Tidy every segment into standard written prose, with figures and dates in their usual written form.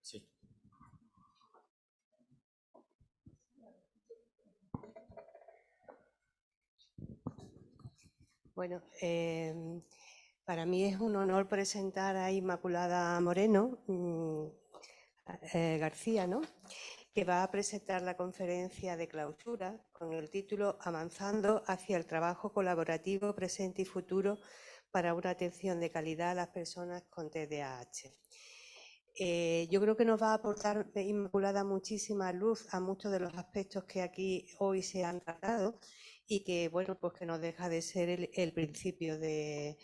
Sí. Bueno, para mí es un honor presentar a Inmaculada Moreno García, ¿no?, que va a presentar la conferencia de clausura con el título Avanzando hacia el trabajo colaborativo presente y futuro para una atención de calidad a las personas con TDAH. Yo creo que nos va a aportar Inmaculada muchísima luz a muchos de los aspectos que aquí hoy se han tratado y que, bueno, pues que nos deja de ser el principio de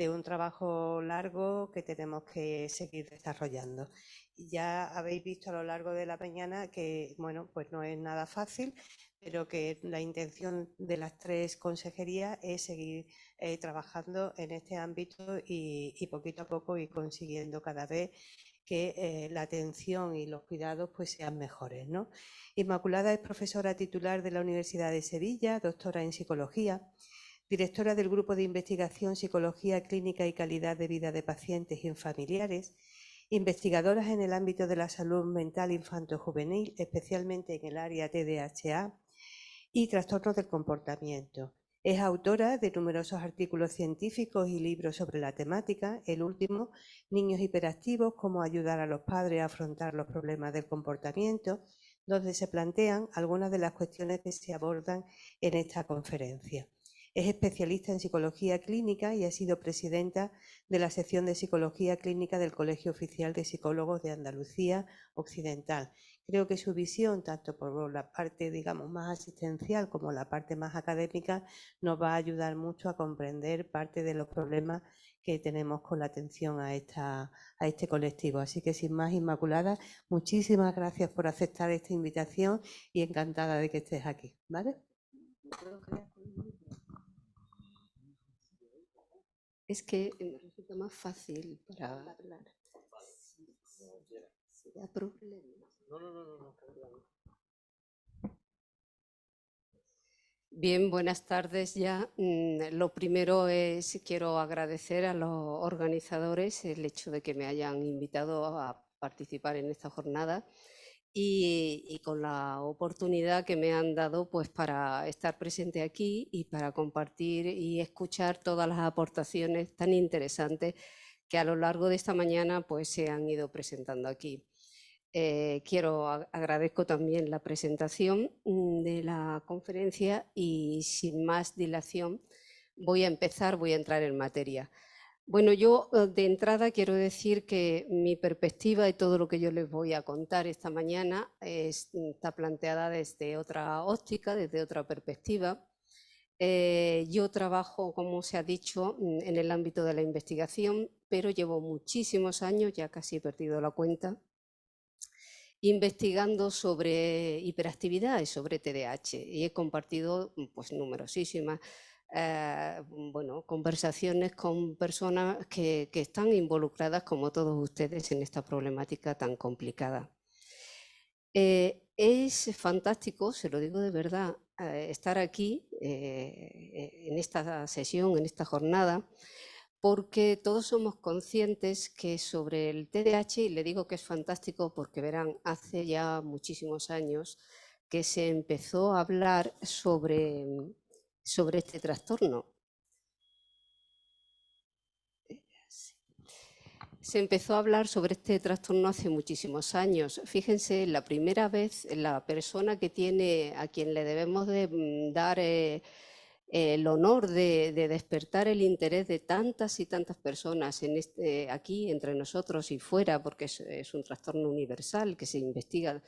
un trabajo largo que tenemos que seguir desarrollando. Ya habéis visto a lo largo de la mañana que, bueno, pues no es nada fácil, pero que la intención de las tres consejerías es seguir trabajando en este ámbito y poquito a poco ir consiguiendo cada vez que la atención y los cuidados pues sean mejores, ¿no? Inmaculada es profesora titular de la Universidad de Sevilla, doctora en psicología, directora del Grupo de Investigación Psicología Clínica y Calidad de Vida de Pacientes y Familiares, investigadora en el ámbito de la salud mental infanto-juvenil, especialmente en el área TDAH y trastornos del comportamiento. Es autora de numerosos artículos científicos y libros sobre la temática, el último, Niños hiperactivos, cómo ayudar a los padres a afrontar los problemas del comportamiento, donde se plantean algunas de las cuestiones que se abordan en esta conferencia. Es especialista en psicología clínica y ha sido presidenta de la sección de psicología clínica del Colegio Oficial de Psicólogos de Andalucía Occidental. Creo que su visión, tanto por la parte, digamos, más asistencial como la parte más académica, nos va a ayudar mucho a comprender parte de los problemas que tenemos con la atención a este colectivo. Así que, sin más, Inmaculada, muchísimas gracias por aceptar esta invitación y encantada de que estés aquí, ¿vale? Es que me resulta más fácil para hablar. Si da problemas. No. Bien, buenas tardes ya. Lo primero es, quiero agradecer a los organizadores el hecho de que me hayan invitado a participar en esta jornada y con la oportunidad que me han dado pues para estar presente aquí y para compartir y escuchar todas las aportaciones tan interesantes que a lo largo de esta mañana pues se han ido presentando aquí. Agradezco también la presentación de la conferencia y sin más dilación voy a entrar en materia. Bueno, yo de entrada quiero decir que mi perspectiva y todo lo que yo les voy a contar esta mañana está planteada desde otra óptica, desde otra perspectiva. Yo trabajo, como se ha dicho, en el ámbito de la investigación, pero llevo muchísimos años, ya casi he perdido la cuenta, investigando sobre hiperactividad y sobre TDAH y he compartido pues numerosísimas conversaciones con personas que están involucradas como todos ustedes en esta problemática tan complicada. Es fantástico, se lo digo de verdad, estar aquí en esta sesión, en esta jornada, porque todos somos conscientes que sobre el TDAH, y le digo que es fantástico porque verán, hace ya muchísimos años que se empezó a hablar sobre este trastorno. Se empezó a hablar sobre este trastorno hace muchísimos años. Fíjense, la primera vez, la persona que tiene, a quien le debemos de dar el honor de despertar el interés de tantas y tantas personas aquí entre nosotros y fuera, porque es un trastorno universal que se investiga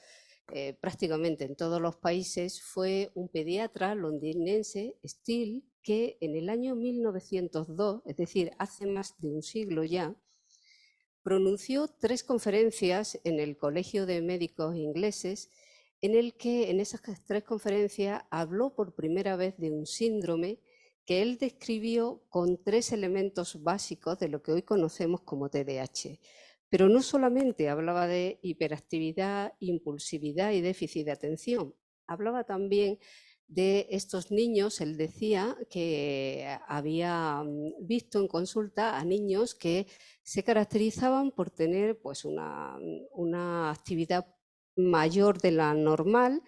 prácticamente en todos los países, fue un pediatra londinense, Steele, que en el año 1902, es decir, hace más de un siglo ya, pronunció 3 conferencias en el Colegio de Médicos Ingleses en esas 3 conferencias habló por primera vez de un síndrome que él describió con 3 elementos básicos de lo que hoy conocemos como TDAH. Pero no solamente hablaba de hiperactividad, impulsividad y déficit de atención, hablaba también de estos niños. Él decía que había visto en consulta a niños que se caracterizaban por tener pues, una actividad mayor de la normal.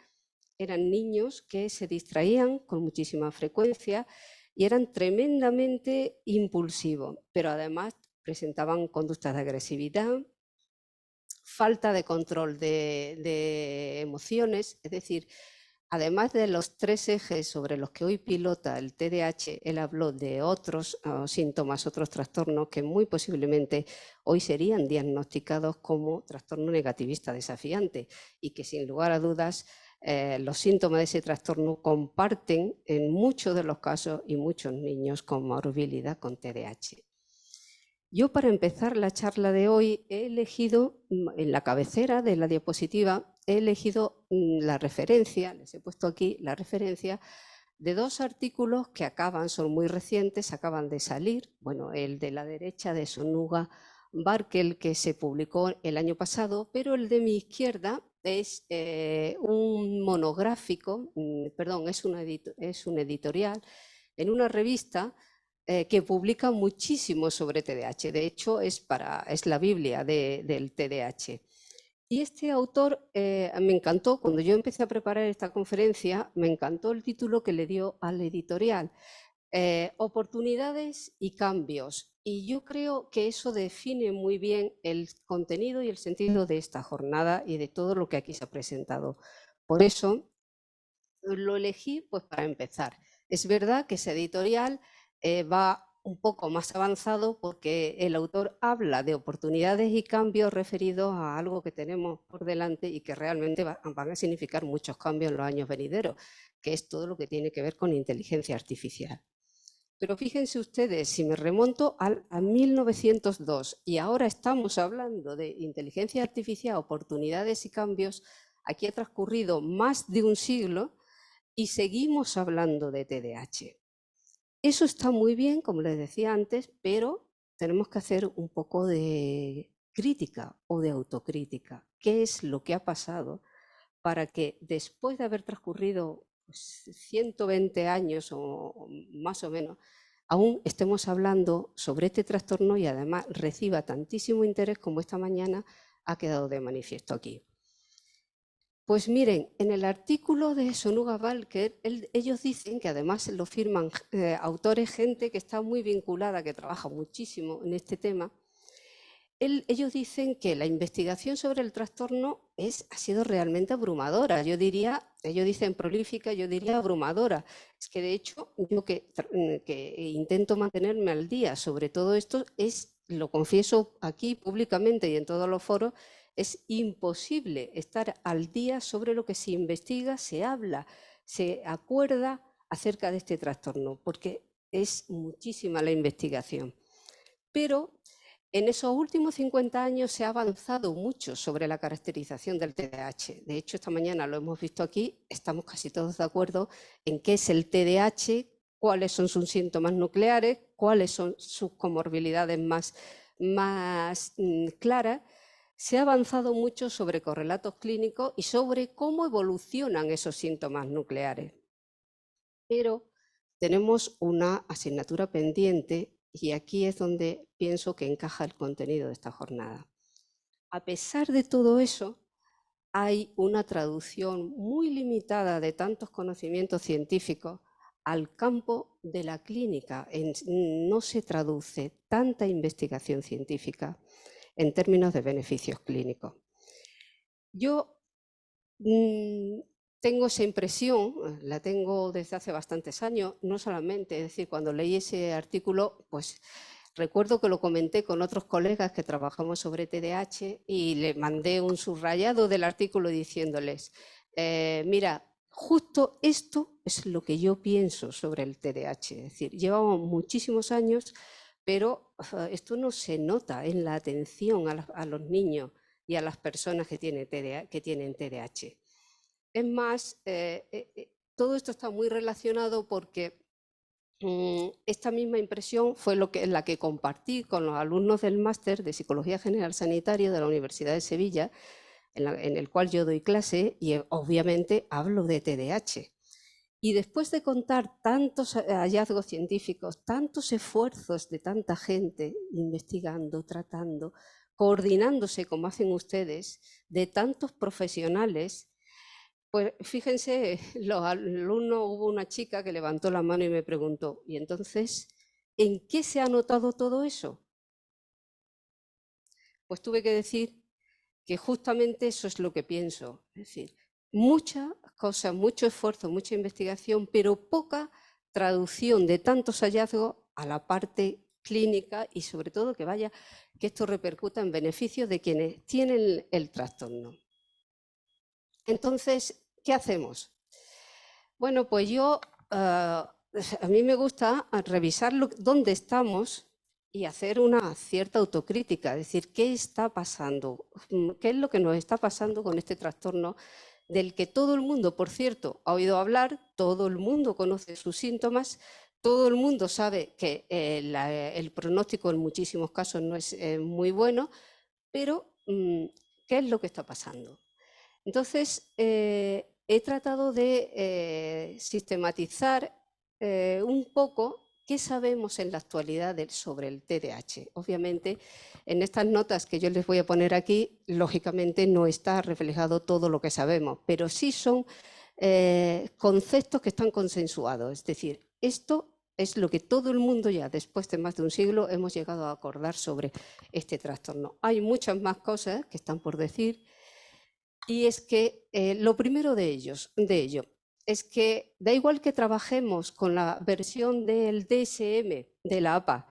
Eran niños que se distraían con muchísima frecuencia y eran tremendamente impulsivos, pero además presentaban conductas de agresividad, falta de control de emociones, es decir, además de los 3 ejes sobre los que hoy pilota el TDAH, él habló de otros síntomas, otros trastornos que muy posiblemente hoy serían diagnosticados como trastorno negativista desafiante y que sin lugar a dudas los síntomas de ese trastorno comparten en muchos de los casos y muchos niños con morbilidad con TDAH. Yo, para empezar la charla de hoy, he elegido en la cabecera de la diapositiva, he elegido la referencia, les he puesto aquí la referencia de 2 artículos que son muy recientes, acaban de salir. Bueno, el de la derecha de Sonuga Barkel, que se publicó el año pasado, pero el de mi izquierda es un monográfico, perdón, es un editorial en una revista que publica muchísimo sobre TDAH. De hecho, es la Biblia del TDAH. Y este autor me encantó, cuando yo empecé a preparar esta conferencia, me encantó el título que le dio al editorial, Oportunidades y cambios. Y yo creo que eso define muy bien el contenido y el sentido de esta jornada y de todo lo que aquí se ha presentado. Por eso lo elegí pues, para empezar. Es verdad que ese editorial va un poco más avanzado porque el autor habla de oportunidades y cambios referidos a algo que tenemos por delante y que realmente van a significar muchos cambios en los años venideros, que es todo lo que tiene que ver con inteligencia artificial. Pero fíjense ustedes, si me remonto a 1902 y ahora estamos hablando de inteligencia artificial, oportunidades y cambios, aquí ha transcurrido más de un siglo y seguimos hablando de TDAH. Eso está muy bien, como les decía antes, pero tenemos que hacer un poco de crítica o de autocrítica. ¿Qué es lo que ha pasado para que después de haber transcurrido 120 años o más o menos, aún estemos hablando sobre este trastorno y además reciba tantísimo interés como esta mañana ha quedado de manifiesto aquí? Pues miren, en el artículo de Sonuga Barkel, ellos dicen que además lo firman autores, gente que está muy vinculada, que trabaja muchísimo en este tema. Ellos dicen que la investigación sobre el trastorno ha sido realmente abrumadora. Yo diría, ellos dicen prolífica, yo diría abrumadora. Es que de hecho yo que intento mantenerme al día sobre todo esto, lo confieso aquí públicamente y en todos los foros, es imposible estar al día sobre lo que se investiga, se habla, se acuerda acerca de este trastorno, porque es muchísima la investigación. Pero en esos últimos 50 años se ha avanzado mucho sobre la caracterización del TDAH. De hecho, esta mañana lo hemos visto aquí, estamos casi todos de acuerdo en qué es el TDAH, cuáles son sus síntomas nucleares, cuáles son sus comorbilidades más claras. Se ha avanzado mucho sobre correlatos clínicos y sobre cómo evolucionan esos síntomas nucleares. Pero tenemos una asignatura pendiente y aquí es donde pienso que encaja el contenido de esta jornada. A pesar de todo eso, hay una traducción muy limitada de tantos conocimientos científicos al campo de la clínica. No se traduce tanta investigación científica en términos de beneficios clínicos. Yo tengo esa impresión, la tengo desde hace bastantes años, no solamente, es decir, cuando leí ese artículo, pues recuerdo que lo comenté con otros colegas que trabajamos sobre TDAH y le mandé un subrayado del artículo diciéndoles, mira, justo esto es lo que yo pienso sobre el TDAH, es decir, llevamos muchísimos años, pero esto no se nota en la atención a los niños y a las personas que tienen TDAH. Es más, todo esto está muy relacionado porque esta misma impresión fue la que compartí con los alumnos del máster de Psicología General Sanitaria de la Universidad de Sevilla, en el cual yo doy clase y obviamente hablo de TDAH. Y después de contar tantos hallazgos científicos, tantos esfuerzos de tanta gente investigando, tratando, coordinándose como hacen ustedes, de tantos profesionales, pues fíjense, los alumnos, hubo una chica que levantó la mano y me preguntó, ¿y entonces en qué se ha notado todo eso? Pues tuve que decir que justamente eso es lo que pienso, es decir, muchas cosas, mucho esfuerzo, mucha investigación, pero poca traducción de tantos hallazgos a la parte clínica y sobre todo que esto repercuta en beneficio de quienes tienen el trastorno. Entonces, ¿qué hacemos? Bueno, pues a mí me gusta revisar dónde estamos y hacer una cierta autocrítica, es decir, ¿qué está pasando? ¿Qué es lo que nos está pasando con este trastorno del que todo el mundo, por cierto, ha oído hablar, todo el mundo conoce sus síntomas, todo el mundo sabe que el pronóstico en muchísimos casos no es muy bueno, pero ¿qué es lo que está pasando? Entonces, he tratado de sistematizar un poco qué sabemos en la actualidad sobre el TDAH. Obviamente, en estas notas que yo les voy a poner aquí, lógicamente no está reflejado todo lo que sabemos, pero sí son conceptos que están consensuados. Es decir, esto es lo que todo el mundo ya, después de más de un siglo, hemos llegado a acordar sobre este trastorno. Hay muchas más cosas que están por decir. Y es que lo primero de ello es que da igual que trabajemos con la versión del DSM de la APA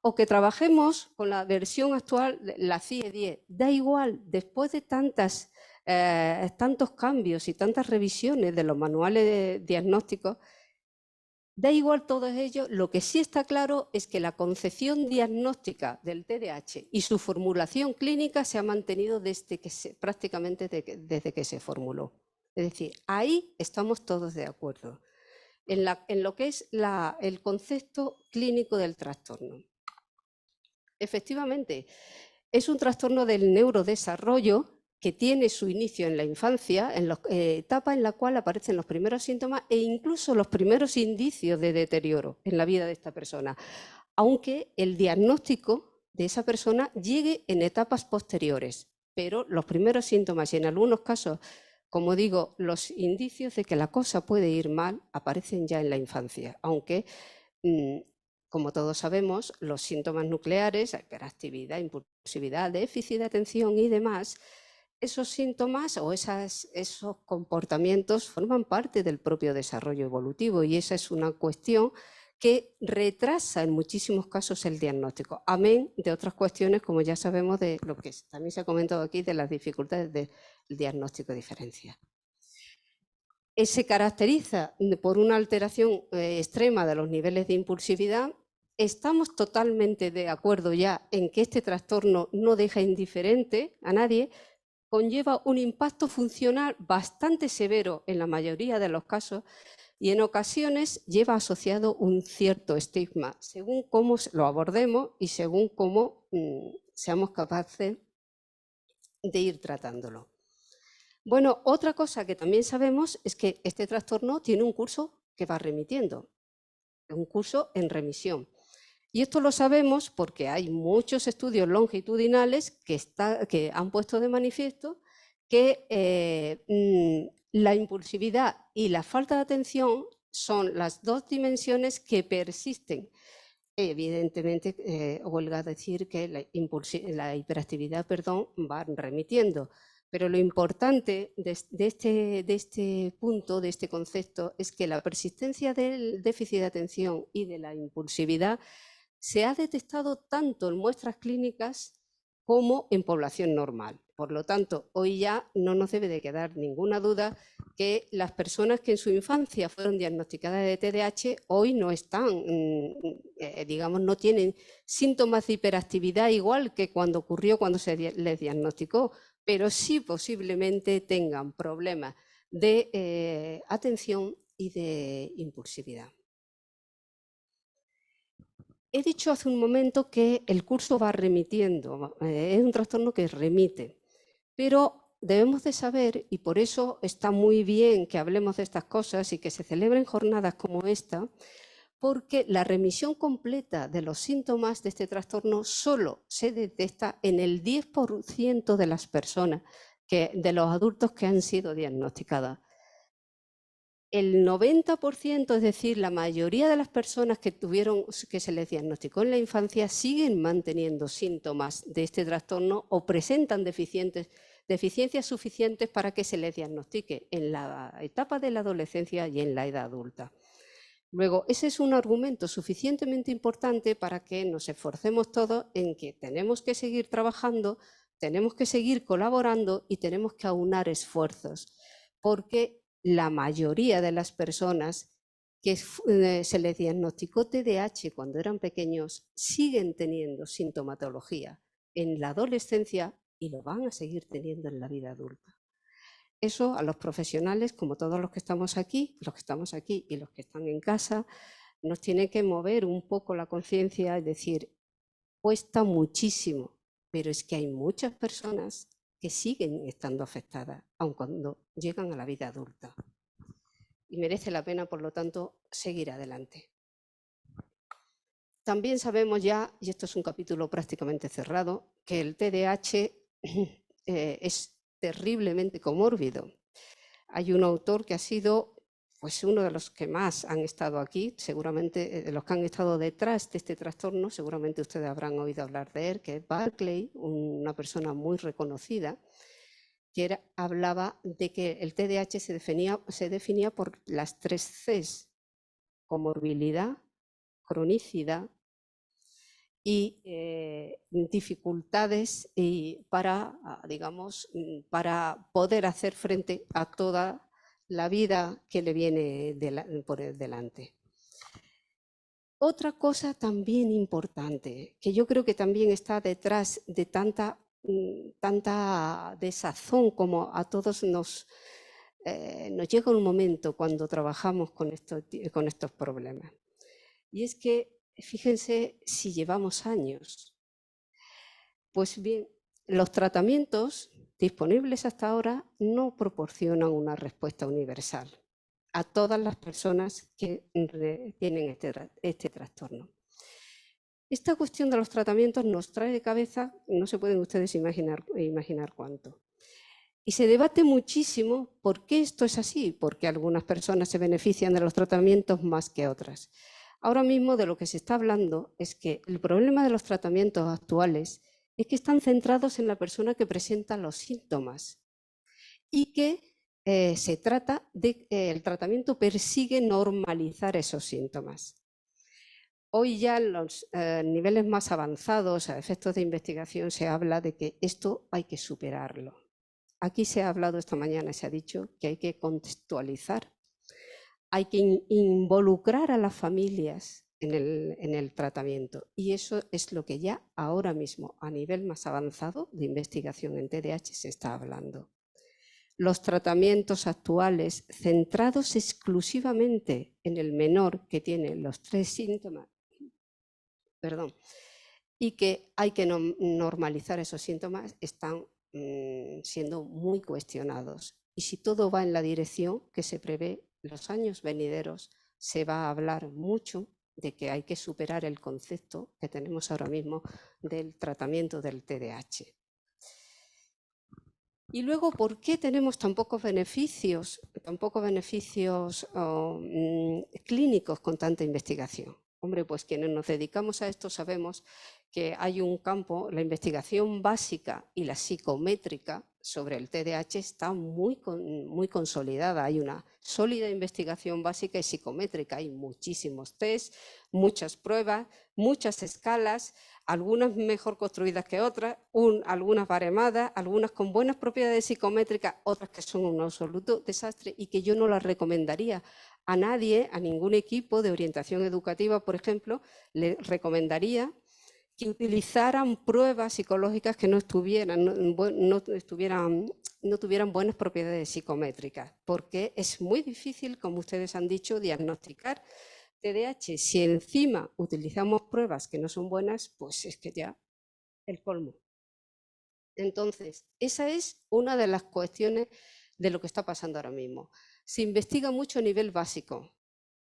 o que trabajemos con la versión actual, la CIE-10, da igual, después de tantos cambios y tantas revisiones de los manuales diagnósticos, da igual todo ello, lo que sí está claro es que la concepción diagnóstica del TDAH y su formulación clínica se ha mantenido prácticamente desde que se formuló. Es decir, ahí estamos todos de acuerdo, en lo que es el concepto clínico del trastorno. Efectivamente, es un trastorno del neurodesarrollo que tiene su inicio en la infancia, en la etapa en la cual aparecen los primeros síntomas e incluso los primeros indicios de deterioro en la vida de esta persona, aunque el diagnóstico de esa persona llegue en etapas posteriores, pero los primeros síntomas y en algunos casos, como digo, los indicios de que la cosa puede ir mal aparecen ya en la infancia, aunque como todos sabemos, los síntomas nucleares, hiperactividad, impulsividad, déficit de atención y demás, esos síntomas o esos comportamientos forman parte del propio desarrollo evolutivo y esa es una cuestión que retrasa en muchísimos casos el diagnóstico, amén de otras cuestiones, como ya sabemos, de lo que también se ha comentado aquí, de las dificultades del diagnóstico diferencial. Se caracteriza por una alteración extrema de los niveles de impulsividad. Estamos totalmente de acuerdo ya en que este trastorno no deja indiferente a nadie, conlleva un impacto funcional bastante severo en la mayoría de los casos y en ocasiones lleva asociado un cierto estigma, según cómo lo abordemos y según cómo seamos capaces de ir tratándolo. Bueno, otra cosa que también sabemos es que este trastorno tiene un curso que va remitiendo, un curso en remisión. Y esto lo sabemos porque hay muchos estudios longitudinales que han puesto de manifiesto que la impulsividad y la falta de atención son las dos dimensiones que persisten. Evidentemente, huelga decir que la hiperactividad va remitiendo, pero lo importante de este punto, de este concepto, es que la persistencia del déficit de atención y de la impulsividad se ha detectado tanto en muestras clínicas como en población normal. Por lo tanto, hoy ya no nos debe de quedar ninguna duda que las personas que en su infancia fueron diagnosticadas de TDAH hoy no están, digamos, no tienen síntomas de hiperactividad igual que cuando ocurrió cuando se les diagnosticó, pero sí posiblemente tengan problemas de atención y de impulsividad. He dicho hace un momento que el curso va remitiendo, es un trastorno que remite, pero debemos de saber, y por eso está muy bien que hablemos de estas cosas y que se celebren jornadas como esta, porque la remisión completa de los síntomas de este trastorno solo se detecta en el 10% de las personas, de los adultos que han sido diagnosticadas. El 90%, es decir, la mayoría de las personas que se les diagnosticó en la infancia siguen manteniendo síntomas de este trastorno o presentan deficiencias suficientes para que se les diagnostique en la etapa de la adolescencia y en la edad adulta. Luego, ese es un argumento suficientemente importante para que nos esforcemos todos en que tenemos que seguir trabajando, tenemos que seguir colaborando y tenemos que aunar esfuerzos, porque la mayoría de las personas que se les diagnosticó TDAH cuando eran pequeños siguen teniendo sintomatología en la adolescencia y lo van a seguir teniendo en la vida adulta. Eso a los profesionales, como todos los que estamos aquí y los que están en casa, nos tiene que mover un poco la conciencia y decir, cuesta muchísimo, pero es que hay muchas personas que siguen estando afectadas, aun cuando llegan a la vida adulta. Y merece la pena, por lo tanto, seguir adelante. También sabemos ya, y esto es un capítulo prácticamente cerrado, que el TDAH es terriblemente comórbido. Hay un autor que ha sido pues, uno de los que más han estado aquí, seguramente de los que han estado detrás de este trastorno, seguramente ustedes habrán oído hablar de él, que es Barclay, una persona muy reconocida, que hablaba de que el TDAH se definía por las 3 Cs: comorbilidad, cronicidad y dificultades para poder hacer frente a toda la vida que le viene por delante. Otra cosa también importante, que yo creo que también está detrás de tanta desazón como a todos nos llega un momento cuando trabajamos con estos problemas. Y es que, fíjense si llevamos años. Pues bien, los tratamientos disponibles hasta ahora no proporcionan una respuesta universal a todas las personas que tienen este trastorno. Esta cuestión de los tratamientos nos trae de cabeza, no se pueden ustedes imaginar cuánto. Y se debate muchísimo por qué esto es así, porque algunas personas se benefician de los tratamientos más que otras. Ahora mismo de lo que se está hablando es que el problema de los tratamientos actuales es que están centrados en la persona que presenta los síntomas y que se trata de el tratamiento persigue normalizar esos síntomas. Hoy ya en los niveles más avanzados, a efectos de investigación, se habla de que esto hay que superarlo. Aquí se ha hablado esta mañana, se ha dicho que hay que contextualizar, hay que involucrar a las familias en el tratamiento. Y eso es lo que ya ahora mismo, a nivel más avanzado de investigación en TDAH, se está hablando. Los tratamientos actuales, centrados exclusivamente en el menor que tiene los 3 síntomas, y que hay que normalizar esos síntomas, están siendo muy cuestionados. Y si todo va en la dirección que se prevé, los años venideros se va a hablar mucho de que hay que superar el concepto que tenemos ahora mismo del tratamiento del TDAH. Y luego, ¿por qué tenemos tan pocos beneficios clínicos con tanta investigación? Hombre, pues quienes nos dedicamos a esto sabemos que hay un campo, la investigación básica y la psicométrica sobre el TDAH está muy consolidada. Hay una sólida investigación básica y psicométrica. Hay muchísimos test, muchas pruebas, muchas escalas, algunas mejor construidas que otras, algunas baremadas, algunas con buenas propiedades psicométricas, otras que son un absoluto desastre y que yo no las recomendaría a nadie, a ningún equipo de orientación educativa, por ejemplo, le recomendaría que utilizaran pruebas psicológicas que no tuvieran buenas propiedades psicométricas, porque es muy difícil, como ustedes han dicho, diagnosticar TDAH. Si encima utilizamos pruebas que no son buenas, pues es que ya el colmo. Entonces, esa es una de las cuestiones de lo que está pasando ahora mismo. Se investiga mucho a nivel básico,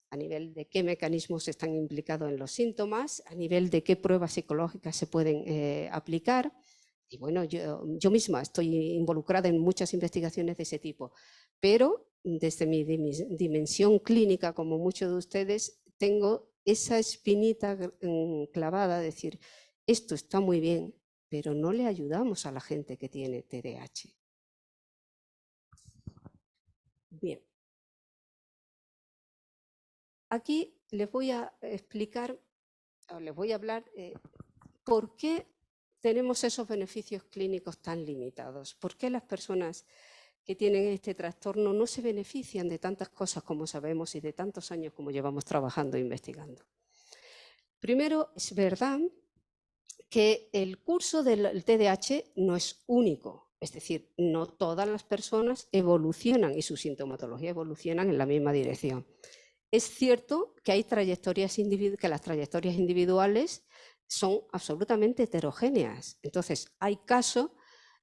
a nivel de qué mecanismos están implicados en los síntomas, a nivel de qué pruebas psicológicas se pueden aplicar. Y bueno, yo misma estoy involucrada en muchas investigaciones de ese tipo, pero desde mi dimensión clínica, como muchos de ustedes, tengo esa espinita clavada de decir, esto está muy bien, pero no le ayudamos a la gente que tiene TDAH. Bien. Aquí les voy a explicar, o les voy a hablar por qué tenemos esos beneficios clínicos tan limitados. ¿Por qué las personas que tienen este trastorno no se benefician de tantas cosas como sabemos y de tantos años como llevamos trabajando e investigando? Primero, es verdad que el curso del TDAH no es único, es decir, no todas las personas evolucionan y su sintomatología evolucionan en la misma dirección. Es cierto que hay trayectorias que las trayectorias individuales son absolutamente heterogéneas. Entonces, hay casos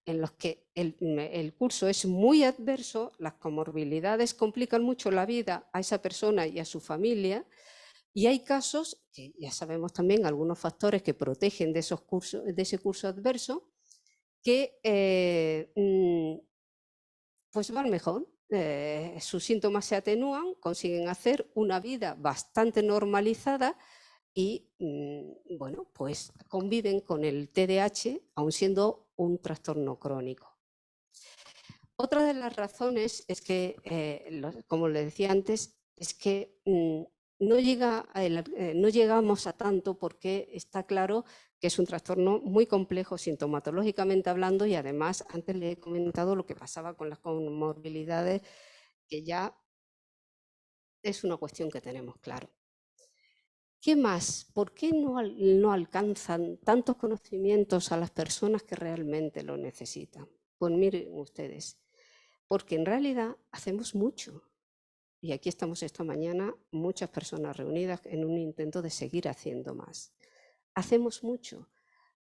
en los que el curso es muy adverso, las comorbilidades complican mucho la vida a esa persona y a su familia, y hay casos, que ya sabemos también algunos factores que protegen de ese curso adverso, que pues van mejor. Sus síntomas se atenúan, consiguen hacer una vida bastante normalizada y, bueno, pues conviven con el TDAH, aun siendo un trastorno crónico. Otra de las razones es que, como le decía antes, es que no llegamos a tanto porque está claro que es un trastorno muy complejo sintomatológicamente hablando, y además antes le he comentado lo que pasaba con las comorbilidades, que ya es una cuestión que tenemos claro. ¿Qué más? ¿Por qué no alcanzan tantos conocimientos a las personas que realmente lo necesitan? Pues miren ustedes, porque en realidad hacemos mucho. Y aquí estamos esta mañana muchas personas reunidas en un intento de seguir haciendo más. Hacemos mucho,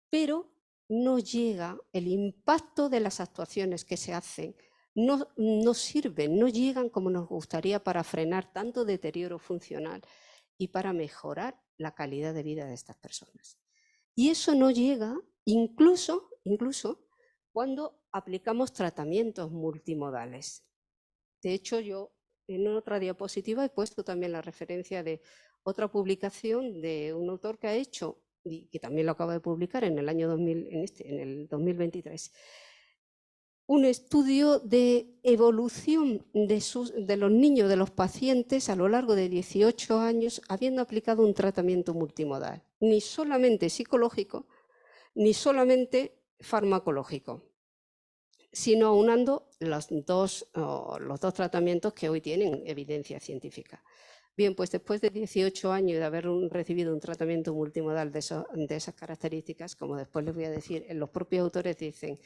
pero no llega el impacto de las actuaciones que se hacen, no sirven, no llegan como nos gustaría para frenar tanto deterioro funcional y para mejorar la calidad de vida de estas personas. Y eso no llega incluso cuando aplicamos tratamientos multimodales. De hecho, yo en otra diapositiva he puesto también la referencia de otra publicación de un autor que ha hecho, y que también lo acaba de publicar en el año 2023, un estudio de evolución de los niños, de los pacientes a lo largo de 18 años, habiendo aplicado un tratamiento multimodal, ni solamente psicológico, ni solamente farmacológico, sino aunando los dos tratamientos que hoy tienen evidencia científica. Bien, pues después de 18 años de haber recibido un tratamiento multimodal de esas características, como después les voy a decir, los propios autores dicen,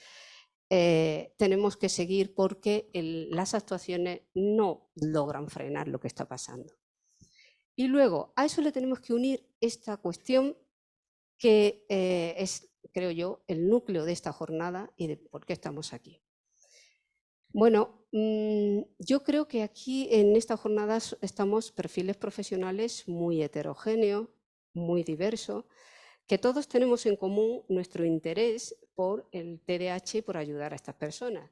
tenemos que seguir porque las actuaciones no logran frenar lo que está pasando. Y luego, a eso le tenemos que unir esta cuestión que es, creo yo, el núcleo de esta jornada y de por qué estamos aquí. Bueno, yo creo que aquí en esta jornada estamos perfiles profesionales muy heterogéneos, muy diversos, que todos tenemos en común nuestro interés por el TDAH y por ayudar a estas personas.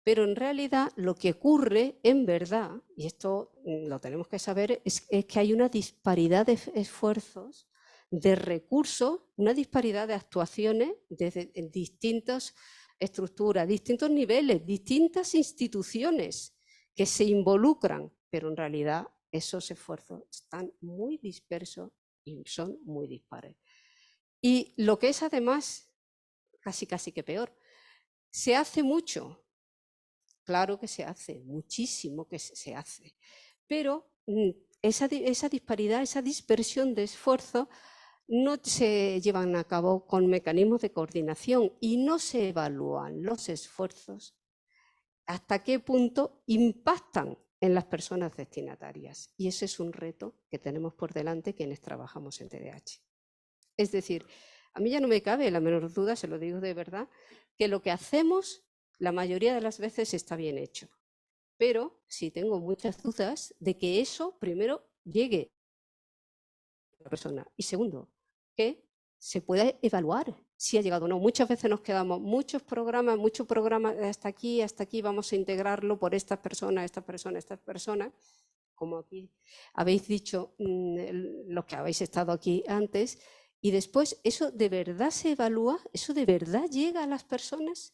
Pero en realidad lo que ocurre en verdad, y esto lo tenemos que saber, es que hay una disparidad de esfuerzos, de recursos, una disparidad de actuaciones desde distintas estructuras, distintos niveles, distintas instituciones que se involucran, pero en realidad esos esfuerzos están muy dispersos y son muy dispares. Y lo que es además casi que peor, se hace mucho. Claro que se hace, muchísimo que se hace, pero esa disparidad, esa dispersión de esfuerzo no se llevan a cabo con mecanismos de coordinación y no se evalúan los esfuerzos hasta qué punto impactan en las personas destinatarias. Y ese es un reto que tenemos por delante quienes trabajamos en TDAH. Es decir, A mí ya no me cabe la menor duda, se lo digo de verdad, que lo que hacemos la mayoría de las veces está bien hecho. Pero sí tengo muchas dudas de que eso primero llegue a la persona. Y segundo, que se pueda evaluar si ha llegado o no. Muchas veces nos quedamos, muchos programas, hasta aquí vamos a integrarlo por estas personas, estas personas. Como aquí habéis dicho, los que habéis estado aquí antes, y después, ¿eso de verdad se evalúa? ¿Eso de verdad llega a las personas?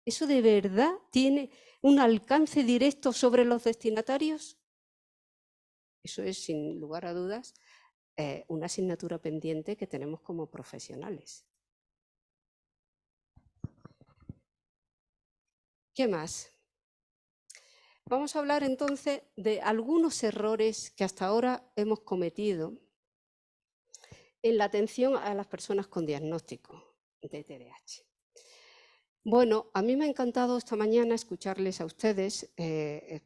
¿Eso de verdad tiene un alcance directo sobre los destinatarios? Eso es, sin lugar a dudas, una asignatura pendiente que tenemos como profesionales. ¿Qué más? Vamos a hablar entonces de algunos errores que hasta ahora hemos cometido en la atención a las personas con diagnóstico de TDAH. Bueno, a mí me ha encantado esta mañana escucharles a ustedes,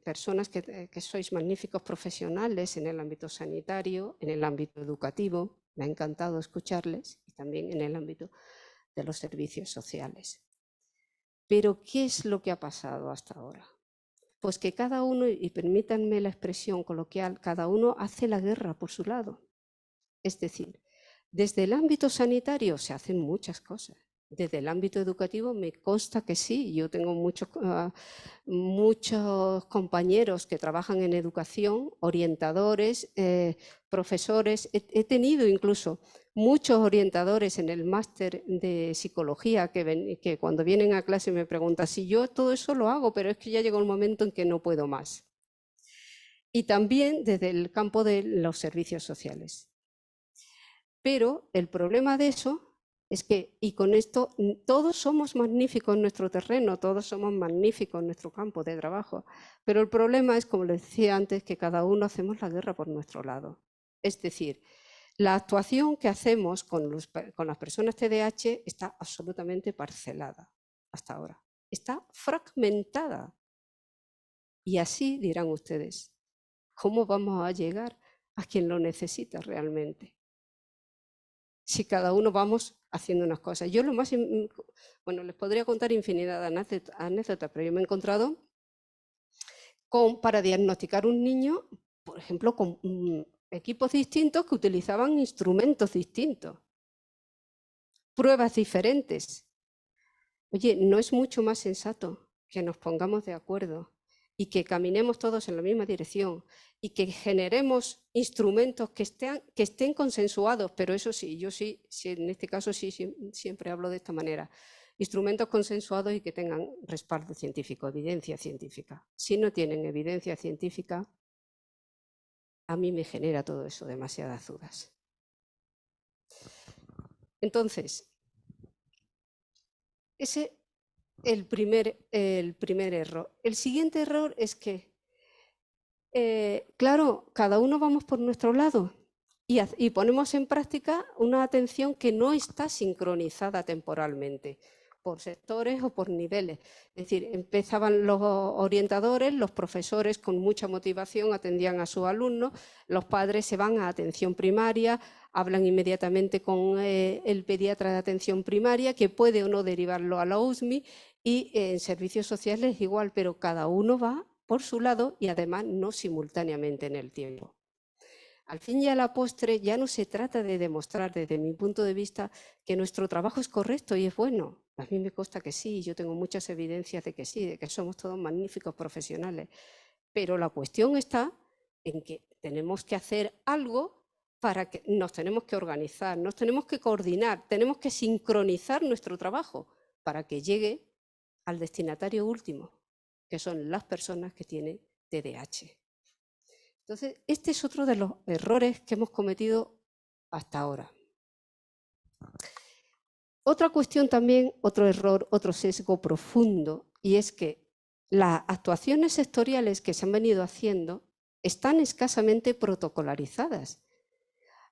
personas que sois magníficos profesionales en el ámbito sanitario, en el ámbito educativo. Me ha encantado escucharles y también en el ámbito de los servicios sociales. Pero, ¿qué es lo que ha pasado hasta ahora? Pues que cada uno, y permítanme la expresión coloquial, cada uno hace la guerra por su lado. Es decir, desde el ámbito sanitario se hacen muchas cosas. Desde el ámbito educativo me consta que sí. Yo tengo muchos compañeros que trabajan en educación, orientadores, profesores. He tenido incluso muchos orientadores en el máster de psicología que cuando vienen a clase me preguntan si yo todo eso lo hago, pero es que ya llegó el momento en que no puedo más. Y también desde el campo de los servicios sociales. Pero el problema de eso es que, y con esto, todos somos magníficos en nuestro terreno, todos somos magníficos en nuestro campo de trabajo, pero el problema es, como les decía antes, que cada uno hacemos la guerra por nuestro lado. Es decir, la actuación que hacemos con las personas TDAH está absolutamente parcelada hasta ahora, está fragmentada. Y así dirán ustedes, ¿cómo vamos a llegar a quien lo necesita realmente? Si cada uno vamos haciendo unas cosas. Yo bueno, les podría contar infinidad de anécdotas, pero yo me he encontrado para diagnosticar un niño, por ejemplo, con equipos distintos que utilizaban instrumentos distintos, pruebas diferentes. Oye, ¿no es mucho más sensato que nos pongamos de acuerdo y que caminemos todos en la misma dirección y que generemos instrumentos que estén consensuados? Pero eso sí, yo sí, en este caso sí, siempre hablo de esta manera. Instrumentos consensuados y que tengan respaldo científico, evidencia científica. Si no tienen evidencia científica, a mí me genera todo eso demasiadas dudas. Entonces, ese es el primer error. El siguiente error es que, claro, cada uno vamos por nuestro lado y ponemos en práctica una atención que no está sincronizada temporalmente, por sectores o por niveles. Es decir, empezaban los orientadores, los profesores con mucha motivación atendían a sus alumnos, los padres se van a atención primaria, hablan inmediatamente con el pediatra de atención primaria, que puede o no derivarlo a la USMI, y en servicios sociales igual, pero cada uno va por su lado y además no simultáneamente en el tiempo. Al fin y a la postre ya no se trata de demostrar desde mi punto de vista que nuestro trabajo es correcto y es bueno. A mí me consta que sí, yo tengo muchas evidencias de que sí, de que somos todos magníficos profesionales. Pero la cuestión está en que tenemos que hacer algo para que nos tenemos que organizar, nos tenemos que coordinar, tenemos que sincronizar nuestro trabajo para que llegue al destinatario último, que son las personas que tienen TDAH. Entonces, este es otro de los errores que hemos cometido hasta ahora. Otra cuestión también, otro error, otro sesgo profundo, y es que las actuaciones sectoriales que se han venido haciendo están escasamente protocolarizadas.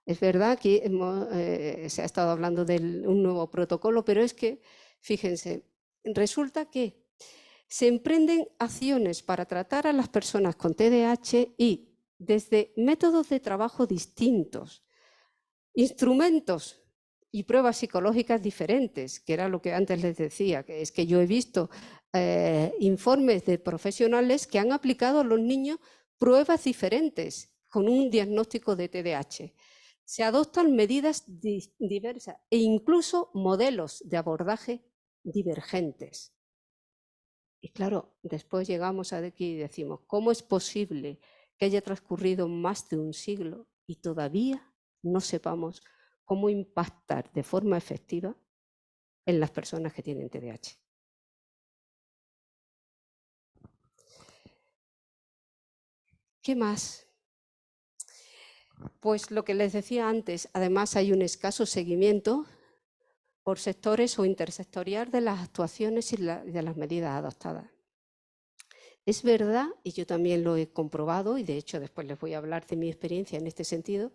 Es verdad que se ha estado hablando de un nuevo protocolo, pero es que, fíjense, resulta que se emprenden acciones para tratar a las personas con TDAH y desde métodos de trabajo distintos, instrumentos y pruebas psicológicas diferentes, que era lo que antes les decía, que es que yo he visto informes de profesionales que han aplicado a los niños pruebas diferentes con un diagnóstico de TDAH. Se adoptan medidas diversas e incluso modelos de abordaje divergentes. Y claro, después llegamos aquí y decimos, ¿cómo es posible que haya transcurrido más de un siglo y todavía no sepamos cómo impactar de forma efectiva en las personas que tienen TDAH? ¿Qué más? Pues lo que les decía antes, además hay un escaso seguimiento por sectores o intersectorial de las actuaciones y de las medidas adoptadas. Es verdad, y yo también lo he comprobado, y de hecho después les voy a hablar de mi experiencia en este sentido,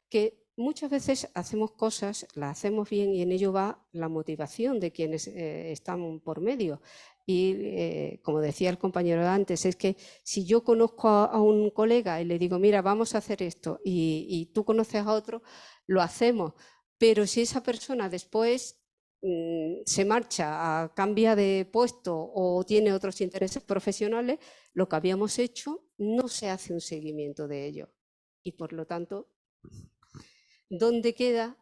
que muchas veces hacemos cosas, las hacemos bien y en ello va la motivación de quienes están por medio. Y como decía el compañero de antes, es que si yo conozco a un colega y le digo, mira, vamos a hacer esto, y tú conoces a otro, lo hacemos. Pero si esa persona después se marcha, cambia de puesto o tiene otros intereses profesionales, lo que habíamos hecho no se hace un seguimiento de ello. Y por lo tanto, ¿dónde queda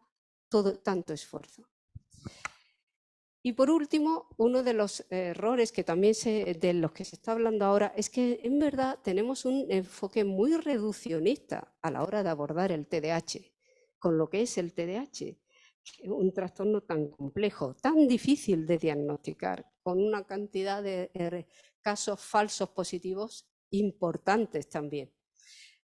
tanto esfuerzo? Y por último, uno de los errores que también de los que se está hablando ahora es que en verdad tenemos un enfoque muy reduccionista a la hora de abordar el TDAH, con lo que es el TDAH, un trastorno tan complejo, tan difícil de diagnosticar, con una cantidad de casos falsos positivos importantes también.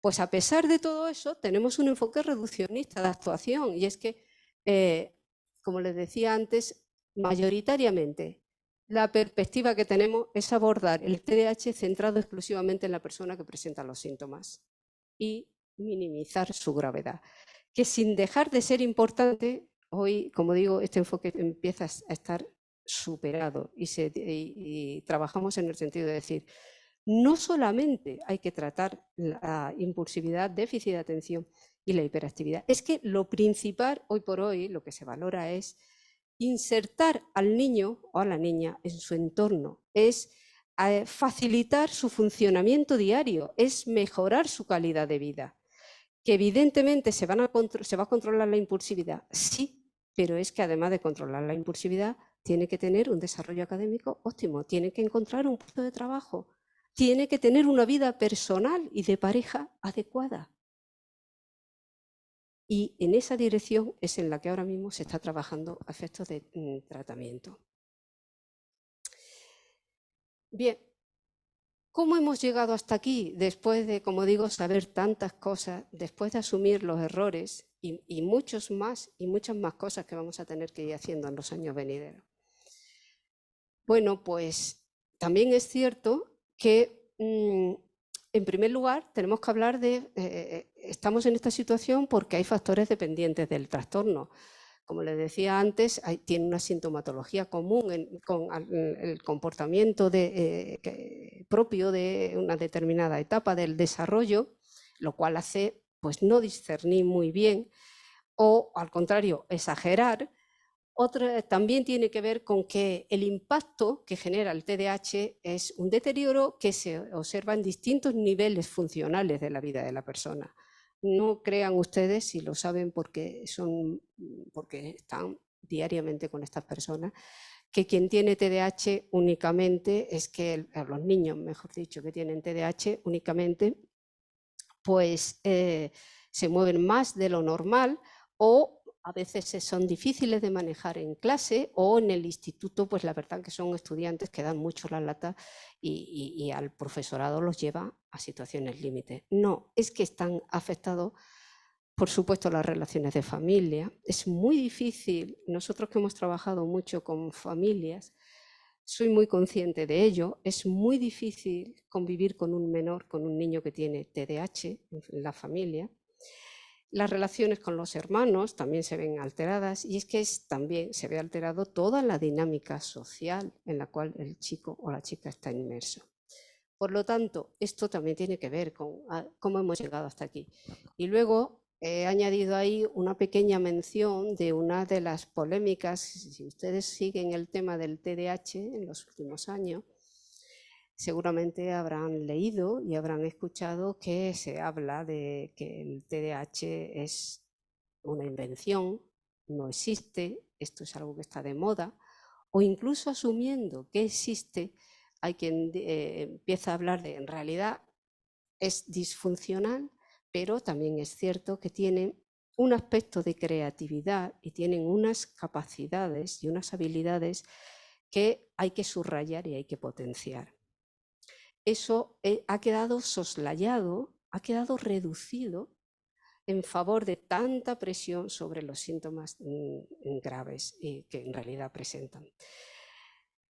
Pues a pesar de todo eso, tenemos un enfoque reduccionista de actuación y es que, como les decía antes, mayoritariamente la perspectiva que tenemos es abordar el TDAH centrado exclusivamente en la persona que presenta los síntomas y minimizar su gravedad, que sin dejar de ser importante, hoy, como digo, este enfoque empieza a estar superado y trabajamos en el sentido de decir, no solamente hay que tratar la impulsividad, déficit de atención y la hiperactividad, es que lo principal hoy por hoy, lo que se valora es insertar al niño o a la niña en su entorno, es facilitar su funcionamiento diario, es mejorar su calidad de vida. Que evidentemente se va a controlar la impulsividad, sí, pero es que además de controlar la impulsividad, tiene que tener un desarrollo académico óptimo, tiene que encontrar un puesto de trabajo, tiene que tener una vida personal y de pareja adecuada. Y en esa dirección es en la que ahora mismo se está trabajando a efectos de tratamiento. Bien, ¿cómo hemos llegado hasta aquí después de, como digo, saber tantas cosas, después de asumir los errores y muchos más y muchas más cosas que vamos a tener que ir haciendo en los años venideros? Bueno, pues también es cierto que, en primer lugar, tenemos que hablar de, estamos en esta situación porque hay factores dependientes del trastorno. Como les decía antes, tiene una sintomatología común con el comportamiento propio de una determinada etapa del desarrollo, lo cual hace pues, no discernir muy bien o, al contrario, exagerar. Otra también tiene que ver con que el impacto que genera el TDAH es un deterioro que se observa en distintos niveles funcionales de la vida de la persona. No crean ustedes, si lo saben porque están diariamente con estas personas, que quien tiene TDAH únicamente es que los niños, mejor dicho, que tienen TDAH únicamente, pues se mueven más de lo normal o a veces son difíciles de manejar en clase o en el instituto, pues la verdad que son estudiantes que dan mucho la lata y al profesorado los lleva a situaciones límite. No, es que están afectados, por supuesto, las relaciones de familia. Es muy difícil, nosotros que hemos trabajado mucho con familias, soy muy consciente de ello, es muy difícil convivir con un menor, con un niño que tiene TDAH en la familia. Las relaciones con los hermanos también se ven alteradas y es que también se ve alterado toda la dinámica social en la cual el chico o la chica está inmerso. Por lo tanto, esto también tiene que ver con cómo hemos llegado hasta aquí. Y luego he añadido ahí una pequeña mención de una de las polémicas. Si ustedes siguen el tema del TDAH en los últimos años, seguramente habrán leído y habrán escuchado que se habla de que el TDAH es una invención, no existe, esto es algo que está de moda, o incluso asumiendo que existe, hay quien empieza a hablar de en realidad es disfuncional, pero también es cierto que tienen un aspecto de creatividad y tienen unas capacidades y unas habilidades que hay que subrayar y hay que potenciar. Eso ha quedado soslayado, ha quedado reducido en favor de tanta presión sobre los síntomas graves que en realidad presentan.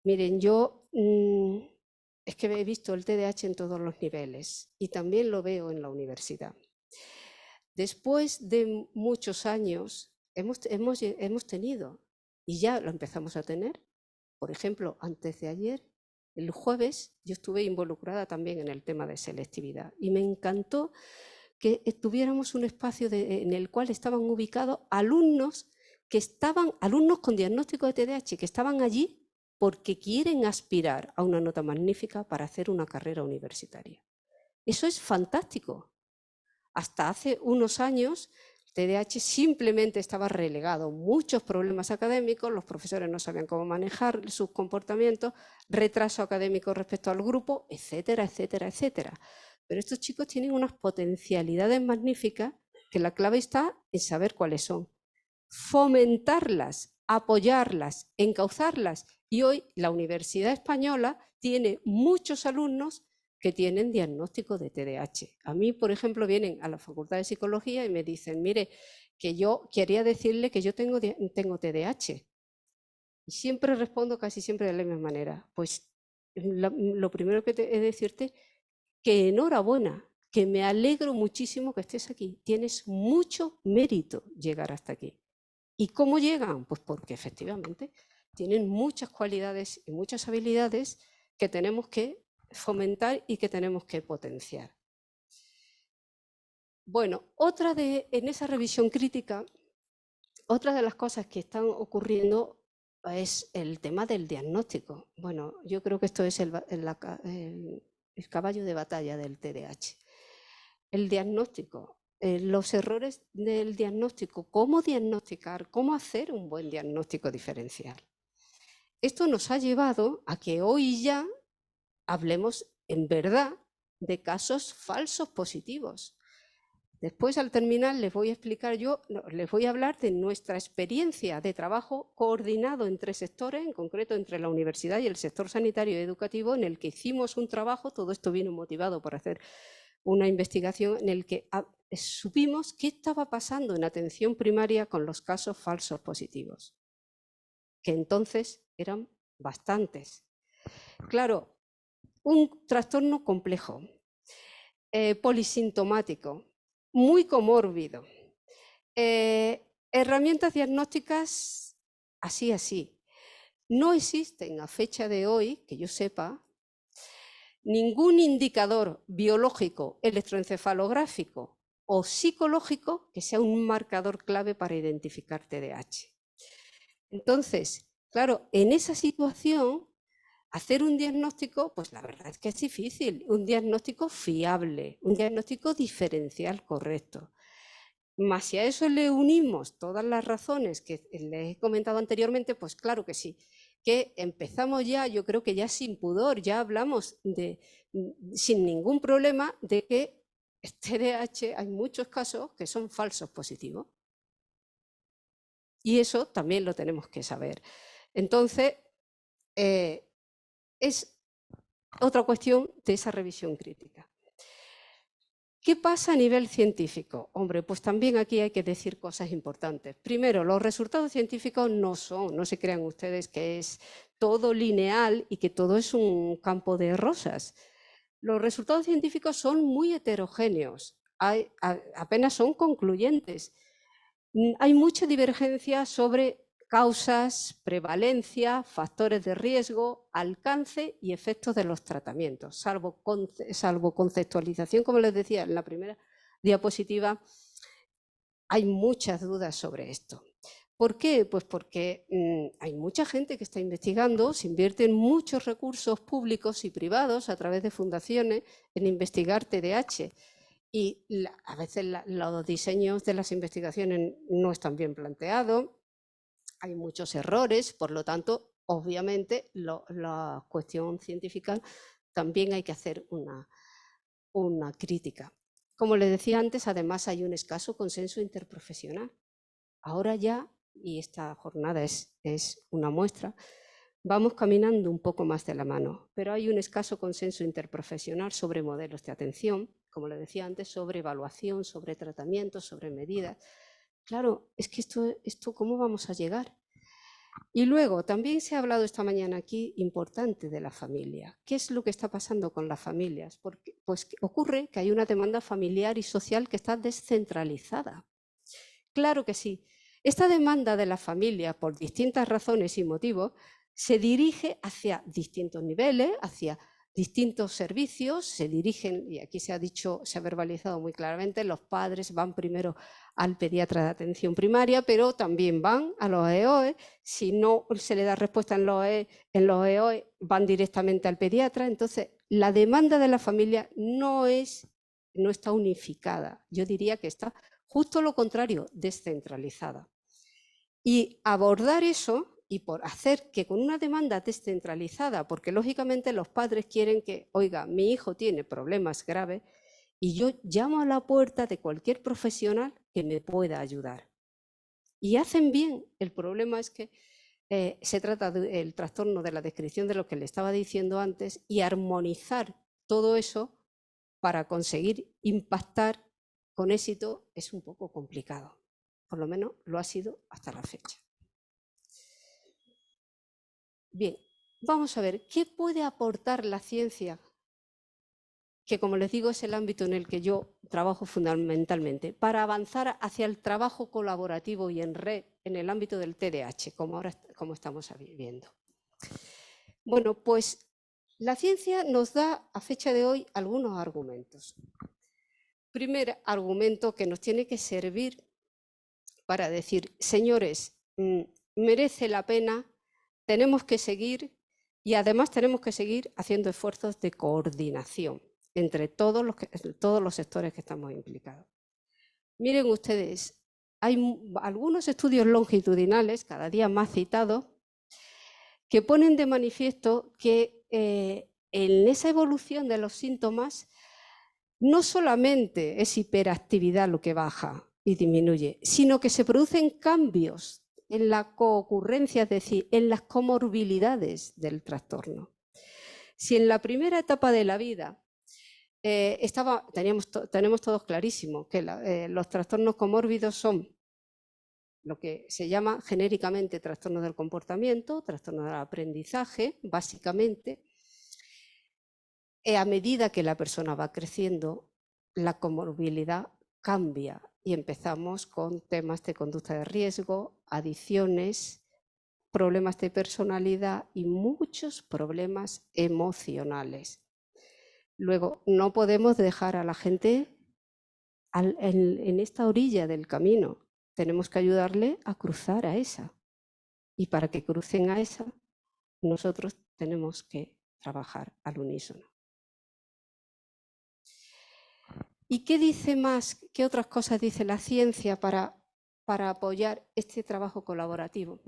Miren, yo es que he visto el TDAH en todos los niveles y también lo veo en la universidad. Después de muchos años hemos tenido, y ya lo empezamos a tener, por ejemplo, antes de ayer, el jueves, yo estuve involucrada también en el tema de selectividad y me encantó que tuviéramos un espacio en el cual estaban ubicados alumnos con diagnóstico de TDAH que estaban allí porque quieren aspirar a una nota magnífica para hacer una carrera universitaria. Eso es fantástico. Hasta hace unos años, el TDAH simplemente estaba relegado. Muchos problemas académicos, los profesores no sabían cómo manejar sus comportamientos, retraso académico respecto al grupo, etcétera, etcétera, etcétera. Pero estos chicos tienen unas potencialidades magníficas que la clave está en saber cuáles son. Fomentarlas, apoyarlas, encauzarlas. Y hoy la Universidad Española tiene muchos alumnos que tienen diagnóstico de TDAH. A mí, por ejemplo, vienen a la Facultad de Psicología y me dicen, mire, que yo quería decirle que yo tengo TDAH. Y siempre respondo casi siempre de la misma manera. Pues lo primero que he de decirte, que enhorabuena, que me alegro muchísimo que estés aquí. Tienes mucho mérito llegar hasta aquí. ¿Y cómo llegan? Pues porque efectivamente tienen muchas cualidades y muchas habilidades que tenemos que fomentar y que tenemos que potenciar. Bueno, en esa revisión crítica, otra de las cosas que están ocurriendo es el tema del diagnóstico. Bueno, yo creo que esto es el caballo de batalla del TDAH. El diagnóstico, los errores del diagnóstico, cómo diagnosticar, cómo hacer un buen diagnóstico diferencial. Esto nos ha llevado a que hoy ya hablemos en verdad de casos falsos positivos. Después, al terminar, les voy a hablar de nuestra experiencia de trabajo coordinado entre sectores, en concreto entre la universidad y el sector sanitario y educativo, en el que hicimos un trabajo, todo esto vino motivado por hacer una investigación en el que supimos qué estaba pasando en atención primaria con los casos falsos positivos, que entonces eran bastantes. Claro, un trastorno complejo, polisintomático, muy comórbido, herramientas diagnósticas así. No existen a fecha de hoy, que yo sepa, ningún indicador biológico, electroencefalográfico o psicológico que sea un marcador clave para identificar TDAH. Entonces, claro, en esa situación, hacer un diagnóstico, pues la verdad es que es difícil, un diagnóstico fiable, un diagnóstico diferencial correcto. Más si a eso le unimos todas las razones que les he comentado anteriormente, pues claro que sí, que empezamos ya, yo creo que ya sin pudor, ya hablamos sin ningún problema de que TDAH hay muchos casos que son falsos positivos. Y eso también lo tenemos que saber. Entonces, es otra cuestión de esa revisión crítica. ¿Qué pasa a nivel científico? Hombre, pues también aquí hay que decir cosas importantes. Primero, los resultados científicos no se crean ustedes que es todo lineal y que todo es un campo de rosas. Los resultados científicos son muy heterogéneos, apenas son concluyentes. Hay mucha divergencia sobre causas, prevalencia, factores de riesgo, alcance y efectos de los tratamientos, salvo conceptualización, como les decía en la primera diapositiva, hay muchas dudas sobre esto. ¿Por qué? Pues porque hay mucha gente que está investigando, se invierten muchos recursos públicos y privados a través de fundaciones en investigar TDAH. Y a veces los diseños de las investigaciones no están bien planteados, hay muchos errores, por lo tanto, obviamente, la cuestión científica también hay que hacer una crítica. Como les decía antes, además hay un escaso consenso interprofesional. Ahora ya, y esta jornada es una muestra, vamos caminando un poco más de la mano, pero hay un escaso consenso interprofesional sobre modelos de atención, como les decía antes, sobre evaluación, sobre tratamientos, sobre medidas. Claro, es que esto ¿cómo vamos a llegar? Y luego, también se ha hablado esta mañana aquí, importante, de la familia. ¿Qué es lo que está pasando con las familias? Porque, pues ocurre que hay una demanda familiar y social que está descentralizada. Claro que sí. Esta demanda de la familia, por distintas razones y motivos, se dirige hacia distintos niveles, hacia distintos servicios, se dirigen, y aquí se ha dicho, se ha verbalizado muy claramente, los padres van primero al pediatra de atención primaria, pero también van a los EOE. Si no se le da respuesta en los EOE, van directamente al pediatra. Entonces, la demanda de la familia no está unificada. Yo diría que está justo lo contrario, descentralizada. Y abordar eso, y por hacer que con una demanda descentralizada, porque lógicamente los padres quieren que, oiga, mi hijo tiene problemas graves y yo llamo a la puerta de cualquier profesional que me pueda ayudar. Y hacen bien. El problema es que se trata del trastorno de la descripción de lo que le estaba diciendo antes, y armonizar todo eso para conseguir impactar con éxito es un poco complicado. Por lo menos lo ha sido hasta la fecha. Bien, vamos a ver, ¿qué puede aportar la ciencia? Que, como les digo, es el ámbito en el que yo trabajo fundamentalmente, para avanzar hacia el trabajo colaborativo y en red en el ámbito del TDAH, como estamos viendo. Bueno, pues la ciencia nos da a fecha de hoy algunos argumentos. Primer argumento que nos tiene que servir para decir, señores, merece la pena, tenemos que seguir, y además tenemos que seguir haciendo esfuerzos de coordinación entre todos los sectores que estamos implicados. Miren ustedes, hay algunos estudios longitudinales, cada día más citados, que ponen de manifiesto que en esa evolución de los síntomas no solamente es hiperactividad lo que baja y disminuye, sino que se producen cambios en la coocurrencia, es decir, en las comorbilidades del trastorno. Si en la primera etapa de la vida tenemos todos clarísimo que los trastornos comórbidos son lo que se llama genéricamente trastorno del comportamiento, trastorno del aprendizaje, básicamente. A medida que la persona va creciendo, la comorbilidad cambia y empezamos con temas de conducta de riesgo, adicciones, problemas de personalidad y muchos problemas emocionales. Luego, no podemos dejar a la gente en esta orilla del camino. Tenemos que ayudarle a cruzar a esa. Y para que crucen a esa, nosotros tenemos que trabajar al unísono. ¿Y qué dice más? ¿Qué otras cosas dice la ciencia para apoyar este trabajo colaborativo?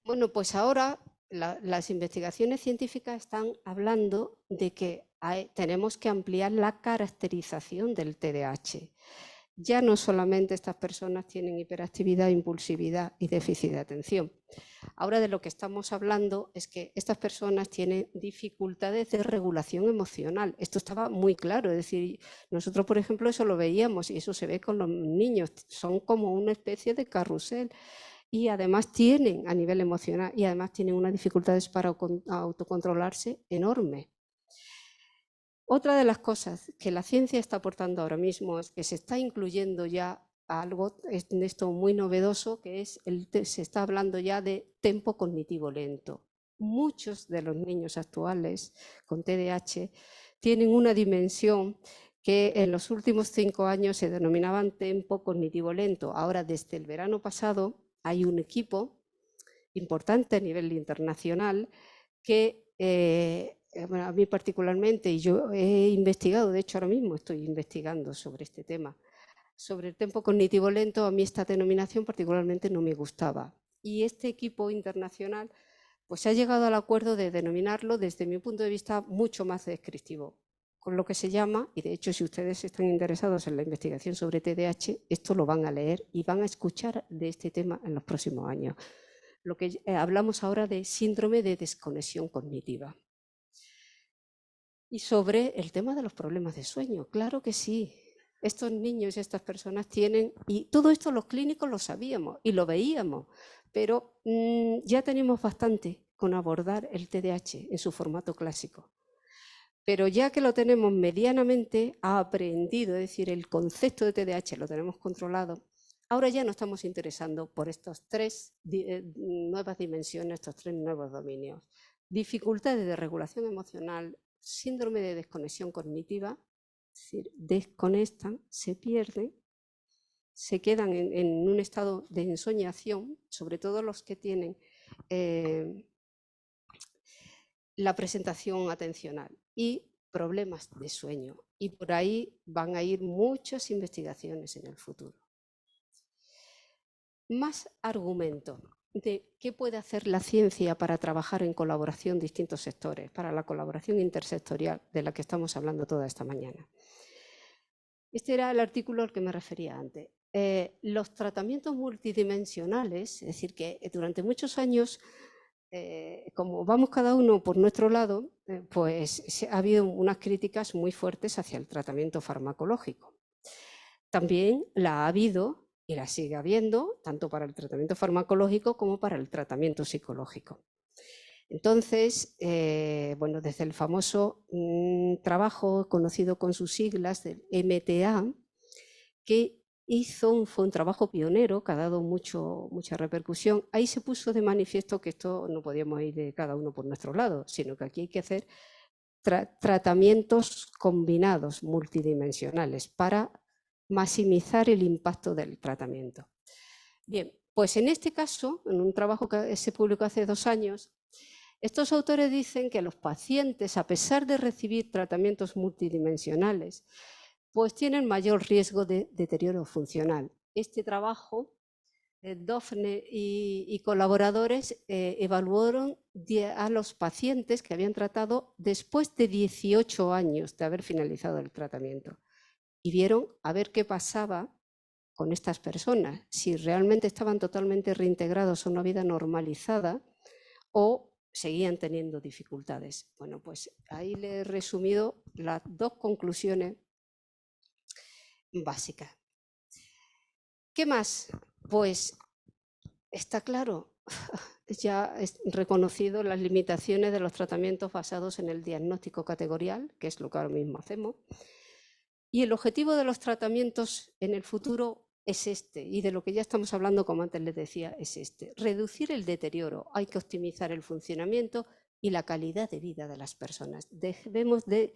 Bueno, pues ahora las investigaciones científicas están hablando de que tenemos que ampliar la caracterización del TDAH. Ya no solamente estas personas tienen hiperactividad, impulsividad y déficit de atención. Ahora de lo que estamos hablando es que estas personas tienen dificultades de regulación emocional. Esto estaba muy claro, es decir, nosotros, por ejemplo, eso lo veíamos y eso se ve con los niños, son como una especie de carrusel. Y además tienen a nivel emocional y además tienen unas dificultades para autocontrolarse enormes. Otra de las cosas que la ciencia está aportando ahora mismo es que se está incluyendo ya algo en esto muy novedoso, que es se está hablando ya de tempo cognitivo lento. Muchos de los niños actuales con TDAH tienen una dimensión que en los últimos 5 años se denominaban tempo cognitivo lento. Ahora, desde el verano pasado, hay un equipo importante a nivel internacional que, bueno, a mí particularmente, y yo he investigado, de hecho ahora mismo estoy investigando sobre este tema, sobre el tempo cognitivo lento. A mí esta denominación particularmente no me gustaba. Y este equipo internacional pues ha llegado al acuerdo de denominarlo, desde mi punto de vista, mucho más descriptivo, con lo que se llama, y de hecho si ustedes están interesados en la investigación sobre TDAH, esto lo van a leer y van a escuchar de este tema en los próximos años. Lo que hablamos ahora de síndrome de desconexión cognitiva. Y sobre el tema de los problemas de sueño, claro que sí. Estos niños y estas personas tienen, y todo esto los clínicos lo sabíamos y lo veíamos, pero ya tenemos bastante con abordar el TDAH en su formato clásico. Pero ya que lo tenemos medianamente aprendido, es decir, el concepto de TDAH lo tenemos controlado, ahora ya nos estamos interesando por estas 3 nuevas dimensiones, estos 3 nuevos dominios. Dificultades de regulación emocional, síndrome de desconexión cognitiva, es decir, desconectan, se pierden, se quedan en un estado de ensoñación, sobre todo los que tienen la presentación atencional y problemas de sueño. Y por ahí van a ir muchas investigaciones en el futuro. Más argumento de qué puede hacer la ciencia para trabajar en colaboración distintos sectores, para la colaboración intersectorial de la que estamos hablando toda esta mañana. Este era el artículo al que me refería antes. Los tratamientos multidimensionales, es decir, que durante muchos años, como vamos cada uno por nuestro lado, pues ha habido unas críticas muy fuertes hacia el tratamiento farmacológico. También la ha habido y la sigue habiendo, tanto para el tratamiento farmacológico como para el tratamiento psicológico. Entonces, bueno, desde el famoso trabajo conocido con sus siglas del MTA, que fue un trabajo pionero que ha dado mucha repercusión. Ahí se puso de manifiesto que esto no podíamos ir de cada uno por nuestro lado, sino que aquí hay que hacer tratamientos combinados multidimensionales para maximizar el impacto del tratamiento. Bien, pues en este caso, en un trabajo que se publicó hace 2 años, estos autores dicen que los pacientes, a pesar de recibir tratamientos multidimensionales, pues tienen mayor riesgo de deterioro funcional. Este trabajo, Dofne y colaboradores evaluaron a los pacientes que habían tratado después de 18 años de haber finalizado el tratamiento y vieron a ver qué pasaba con estas personas, si realmente estaban totalmente reintegrados a una vida normalizada o seguían teniendo dificultades. Bueno, pues ahí le he resumido las 2 conclusiones básicas. ¿Qué más? Pues está claro, ya he reconocido las limitaciones de los tratamientos basados en el diagnóstico categorial, que es lo que ahora mismo hacemos. Y el objetivo de los tratamientos en el futuro es este, y de lo que ya estamos hablando, como antes les decía, es este: reducir el deterioro. Hay que optimizar el funcionamiento y la calidad de vida de las personas. Debemos de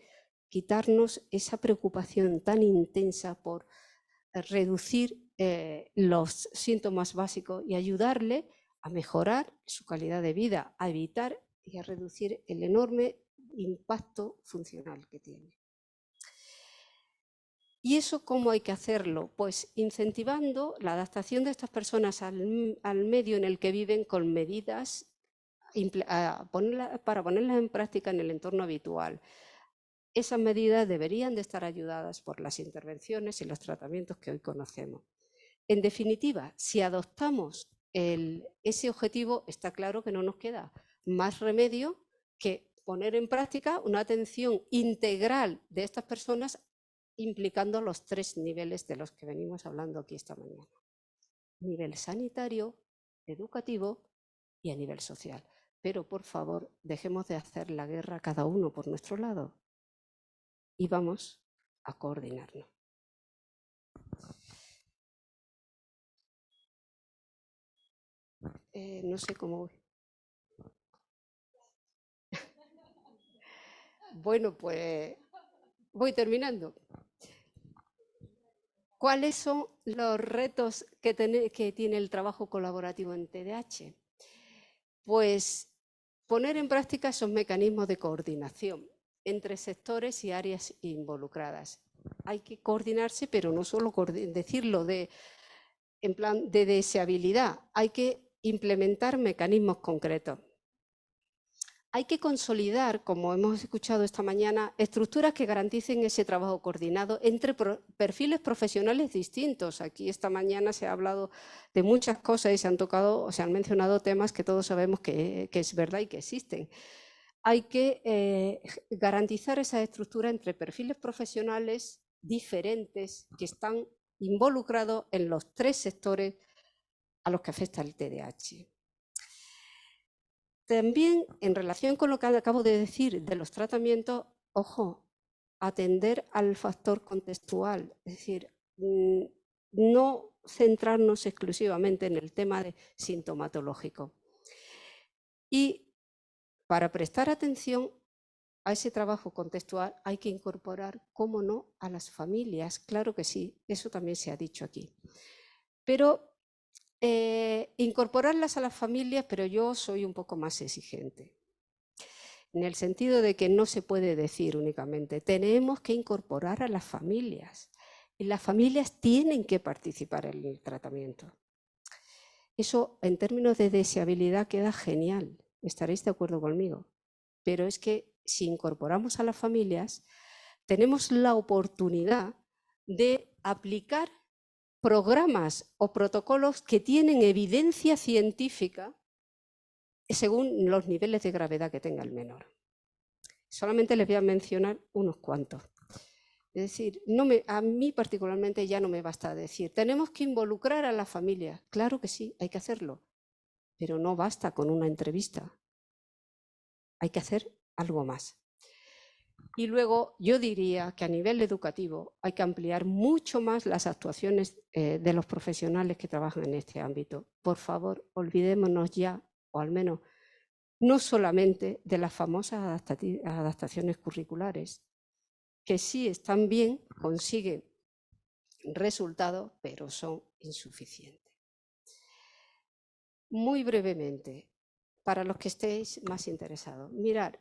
quitarnos esa preocupación tan intensa por reducir los síntomas básicos y ayudarle a mejorar su calidad de vida, a evitar y a reducir el enorme impacto funcional que tiene. ¿Y eso cómo hay que hacerlo? Pues incentivando la adaptación de estas personas al medio en el que viven con medidas para ponerlas en práctica en el entorno habitual. Esas medidas deberían de estar ayudadas por las intervenciones y los tratamientos que hoy conocemos. En definitiva, si adoptamos ese objetivo, está claro que no nos queda más remedio que poner en práctica una atención integral de estas personas, implicando los 3 niveles de los que venimos hablando aquí esta mañana: nivel sanitario, educativo y a nivel social. Pero por favor, dejemos de hacer la guerra cada uno por nuestro lado y vamos a coordinarnos. No sé cómo voy. Bueno, pues voy terminando. ¿Cuáles son los retos que tiene el trabajo colaborativo en TDAH? Pues poner en práctica esos mecanismos de coordinación entre sectores y áreas involucradas. Hay que coordinarse, pero no solo decirlo en plan de deseabilidad, hay que implementar mecanismos concretos. Hay que consolidar, como hemos escuchado esta mañana, estructuras que garanticen ese trabajo coordinado entre perfiles profesionales distintos. Aquí esta mañana se ha hablado de muchas cosas y se han mencionado temas que todos sabemos que es verdad y que existen. Hay que garantizar esa estructura entre perfiles profesionales diferentes que están involucrados en los 3 sectores a los que afecta el TDAH. También, en relación con lo que acabo de decir de los tratamientos, ojo, atender al factor contextual, es decir, no centrarnos exclusivamente en el tema sintomatológico. Y para prestar atención a ese trabajo contextual hay que incorporar, cómo no, a las familias. Claro que sí, eso también se ha dicho aquí. Pero incorporarlas a las familias, pero yo soy un poco más exigente. En el sentido de que no se puede decir únicamente, tenemos que incorporar a las familias. Y las familias tienen que participar en el tratamiento. Eso, en términos de deseabilidad, queda genial. Estaréis de acuerdo conmigo. Pero es que si incorporamos a las familias, tenemos la oportunidad de aplicar programas o protocolos que tienen evidencia científica según los niveles de gravedad que tenga el menor. Solamente les voy a mencionar unos cuantos. Es decir, a mí particularmente ya no me basta decir, tenemos que involucrar a la familia. Claro que sí, hay que hacerlo, pero no basta con una entrevista. Hay que hacer algo más. Y luego yo diría que a nivel educativo hay que ampliar mucho más las actuaciones de los profesionales que trabajan en este ámbito. Por favor, olvidémonos ya, o al menos no solamente de las famosas adaptaciones curriculares, que sí están bien, consiguen resultados, pero son insuficientes. Muy brevemente, para los que estéis más interesados, mirad,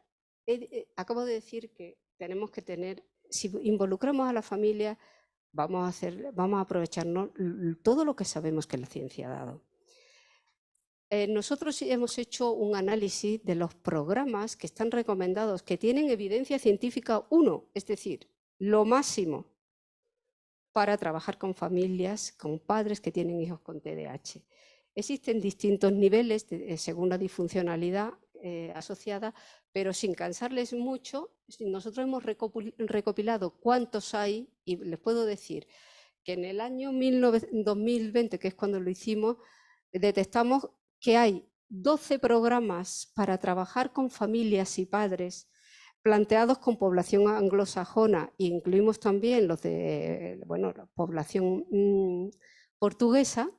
acabo de decir que tenemos que tener, si involucramos a la familia, vamos a aprovecharnos todo lo que sabemos que la ciencia ha dado. Nosotros hemos hecho un análisis de los programas que están recomendados, que tienen evidencia científica 1, es decir, lo máximo para trabajar con familias, con padres que tienen hijos con TDAH. Existen distintos niveles según la disfuncionalidad asociada, pero sin cansarles mucho, nosotros hemos recopilado cuántos hay y les puedo decir que en el año 2020, que es cuando lo hicimos, detectamos que hay 12 programas para trabajar con familias y padres planteados con población anglosajona, e incluimos también los de la población portuguesa.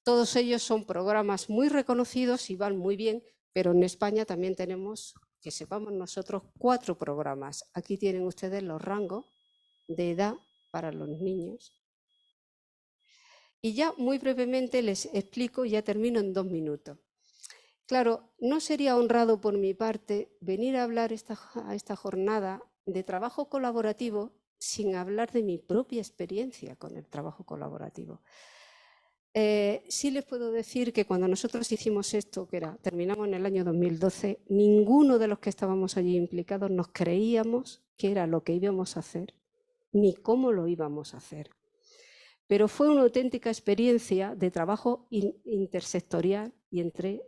Todos ellos son programas muy reconocidos y van muy bien, pero en España también tenemos, que sepamos nosotros, 4 programas. Aquí tienen ustedes los rangos de edad para los niños. Y ya muy brevemente les explico, ya termino en 2 minutos. Claro, no sería honrado por mi parte venir a hablar a esta jornada de trabajo colaborativo sin hablar de mi propia experiencia con el trabajo colaborativo. Sí les puedo decir que cuando nosotros hicimos esto, terminamos en el año 2012, ninguno de los que estábamos allí implicados nos creíamos que era lo que íbamos a hacer, ni cómo lo íbamos a hacer. Pero fue una auténtica experiencia de trabajo intersectorial y entre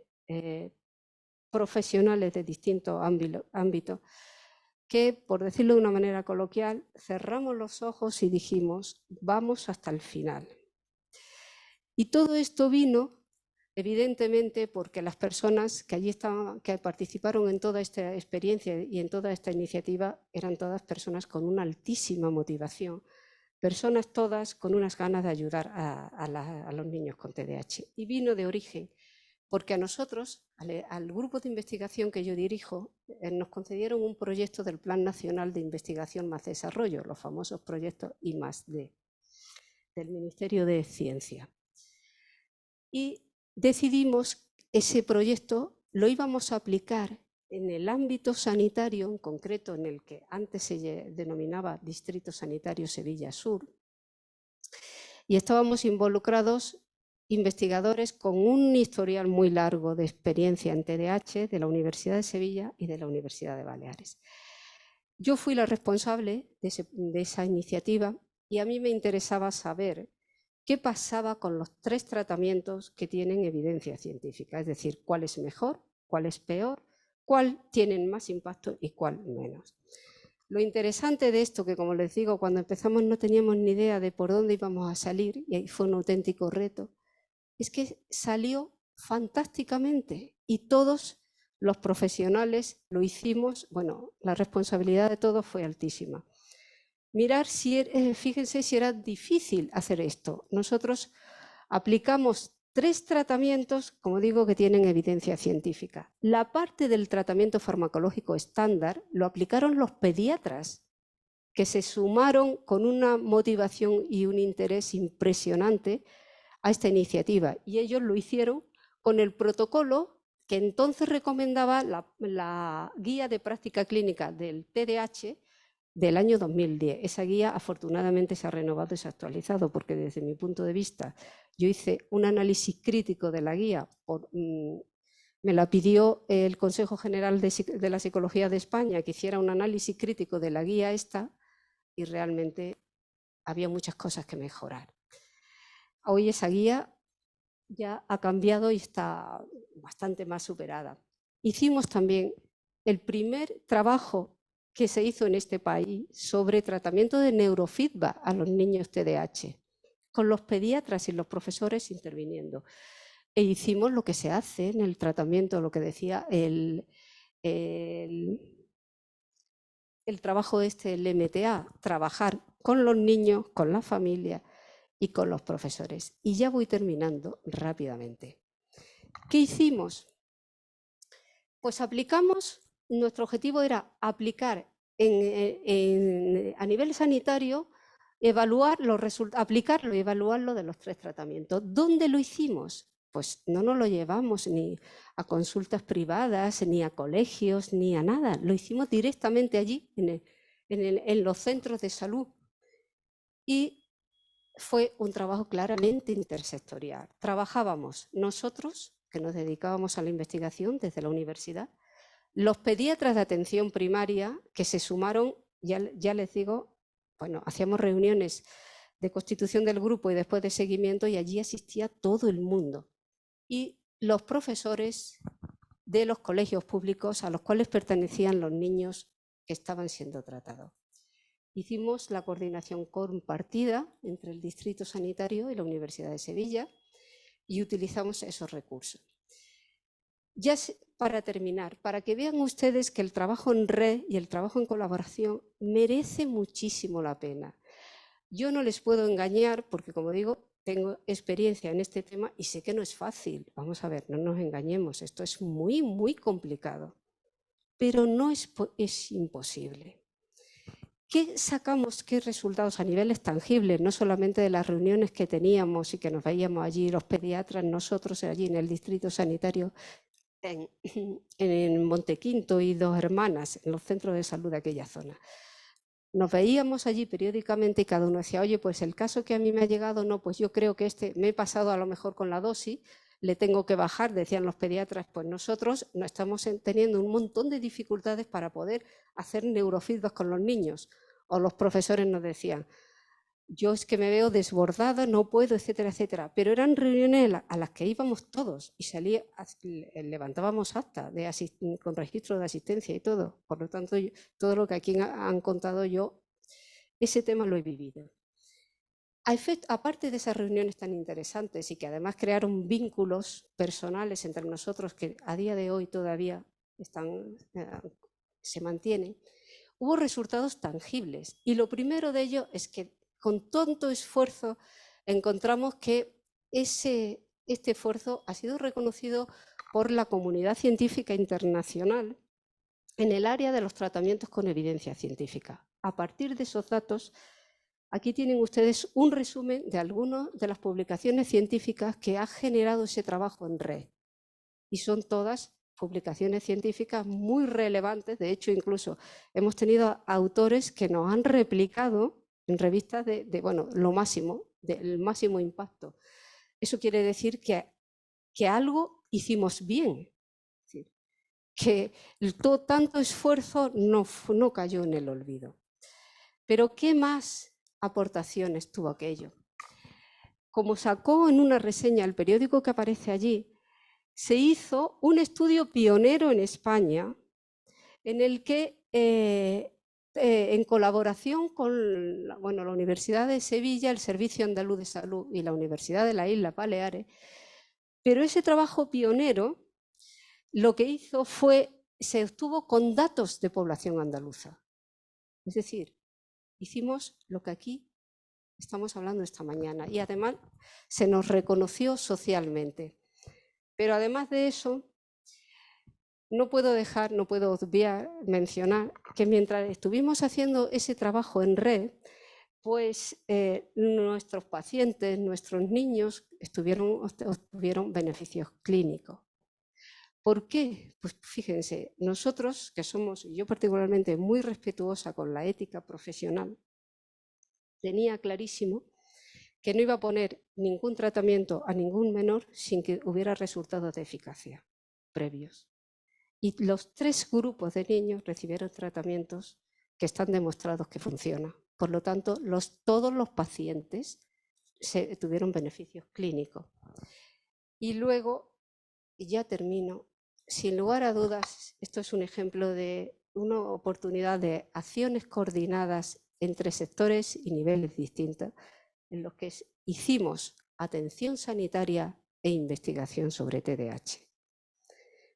profesionales de distintos ámbitos que, por decirlo de una manera coloquial, cerramos los ojos y dijimos, vamos hasta el final. Y todo esto vino, evidentemente, porque las personas que allí estaban, que participaron en toda esta experiencia y en toda esta iniciativa, eran todas personas con una altísima motivación, personas todas con unas ganas de ayudar a los niños con TDAH. Y vino de origen, porque a nosotros, al grupo de investigación que yo dirijo, nos concedieron un proyecto del Plan Nacional de Investigación más Desarrollo, los famosos proyectos I+D. del Ministerio de Ciencia. Y decidimos ese proyecto lo íbamos a aplicar en el ámbito sanitario, en concreto en el que antes se denominaba Distrito Sanitario Sevilla Sur, y estábamos involucrados investigadores con un historial muy largo de experiencia en TDAH de la Universidad de Sevilla y de la Universidad de Baleares. Yo fui la responsable de esa iniciativa y a mí me interesaba saber qué pasaba con los 3 tratamientos que tienen evidencia científica, es decir, cuál es mejor, cuál es peor, cuál tienen más impacto y cuál menos. Lo interesante de esto, que como les digo, cuando empezamos no teníamos ni idea de por dónde íbamos a salir, y ahí fue un auténtico reto, es que salió fantásticamente y todos los profesionales lo hicimos. Bueno, la responsabilidad de todos fue altísima. Mirar fíjense si era difícil hacer esto. Nosotros aplicamos 3 tratamientos, como digo, que tienen evidencia científica. La parte del tratamiento farmacológico estándar lo aplicaron los pediatras, que se sumaron con una motivación y un interés impresionante a esta iniciativa. Y ellos lo hicieron con el protocolo que entonces recomendaba la guía de práctica clínica del TDAH del año 2010. Esa guía afortunadamente se ha renovado y se ha actualizado, porque desde mi punto de vista yo hice un análisis crítico de la guía, me la pidió el Consejo General de la Psicología de España, que hiciera un análisis crítico de la guía esta, y realmente había muchas cosas que mejorar. Hoy esa guía ya ha cambiado y está bastante más superada. Hicimos también el primer trabajo que se hizo en este país sobre tratamiento de neurofeedback a los niños TDAH, con los pediatras y los profesores interviniendo. E hicimos lo que se hace en el tratamiento, lo que decía el trabajo el MTA, trabajar con los niños, con la familia y con los profesores. Y ya voy terminando rápidamente. ¿Qué hicimos? Pues aplicamos, nuestro objetivo era aplicar a nivel sanitario, aplicarlo y evaluarlo de los 3 tratamientos. ¿Dónde lo hicimos? Pues no nos lo llevamos ni a consultas privadas, ni a colegios, ni a nada. Lo hicimos directamente allí, en los centros de salud. Y fue un trabajo claramente intersectorial. Trabajábamos nosotros, que nos dedicábamos a la investigación desde la universidad, los pediatras de atención primaria que se sumaron, ya les digo, bueno, hacíamos reuniones de constitución del grupo y después de seguimiento, y allí asistía todo el mundo. Y los profesores de los colegios públicos a los cuales pertenecían los niños que estaban siendo tratados. Hicimos la coordinación compartida entre el Distrito Sanitario y la Universidad de Sevilla y utilizamos esos recursos. Ya para terminar, para que vean ustedes que el trabajo en red y el trabajo en colaboración merece muchísimo la pena. Yo no les puedo engañar porque, como digo, tengo experiencia en este tema y sé que no es fácil. Vamos a ver, no nos engañemos, esto es muy, muy complicado, pero no es imposible. ¿Qué sacamos, qué resultados a niveles tangibles? No solamente de las reuniones que teníamos y que nos veíamos allí los pediatras, nosotros allí en el Distrito Sanitario, en Montequinto y Dos Hermanas, en los centros de salud de aquella zona. Nos veíamos allí periódicamente y cada uno decía, oye, pues el caso que a mí me ha llegado, no, pues yo creo que me he pasado a lo mejor con la dosis, le tengo que bajar, decían los pediatras. Pues nosotros no estamos teniendo un montón de dificultades para poder hacer neurofeedback con los niños. O los profesores nos decían, yo es que me veo desbordada, no puedo, etcétera, etcétera. Pero eran reuniones a las que íbamos todos y levantábamos acta con registro de asistencia y todo. Por lo tanto, todo lo que aquí han contado yo, ese tema lo he vivido. Aparte de esas reuniones tan interesantes y que además crearon vínculos personales entre nosotros que a día de hoy todavía se mantienen, hubo resultados tangibles. Y lo primero de ello es que con tanto esfuerzo encontramos que este esfuerzo ha sido reconocido por la comunidad científica internacional en el área de los tratamientos con evidencia científica. A partir de esos datos Aquí tienen ustedes un resumen de algunas de las publicaciones científicas que ha generado ese trabajo en red. Y son todas publicaciones científicas muy relevantes. De hecho, incluso hemos tenido autores que nos han replicado en revistas de bueno, lo máximo, del máximo impacto. Eso quiere decir que algo hicimos bien. Es decir, que tanto esfuerzo no cayó en el olvido. Pero ¿qué más aportaciones tuvo aquello? Como sacó en una reseña el periódico que aparece allí, se hizo un estudio pionero en España en el que, en colaboración con la Universidad de Sevilla, el Servicio Andaluz de Salud y la Universidad de las Islas Baleares, pero ese trabajo pionero lo que hizo fue, se obtuvo con datos de población andaluza. Es decir, hicimos lo que aquí estamos hablando esta mañana y además se nos reconoció socialmente. Pero además de eso, no puedo obviar mencionar que mientras estuvimos haciendo ese trabajo en red, pues nuestros pacientes, nuestros niños obtuvieron beneficios clínicos. ¿Por qué? Pues fíjense, nosotros que somos, yo particularmente muy respetuosa con la ética profesional, tenía clarísimo que no iba a poner ningún tratamiento a ningún menor sin que hubiera resultados de eficacia previos. Y los 3 grupos de niños recibieron tratamientos que están demostrados que funcionan. Por lo tanto, todos los pacientes tuvieron beneficios clínicos. Y luego, y ya termino, sin lugar a dudas, esto es un ejemplo de una oportunidad de acciones coordinadas entre sectores y niveles distintos, en los que hicimos atención sanitaria e investigación sobre TDAH.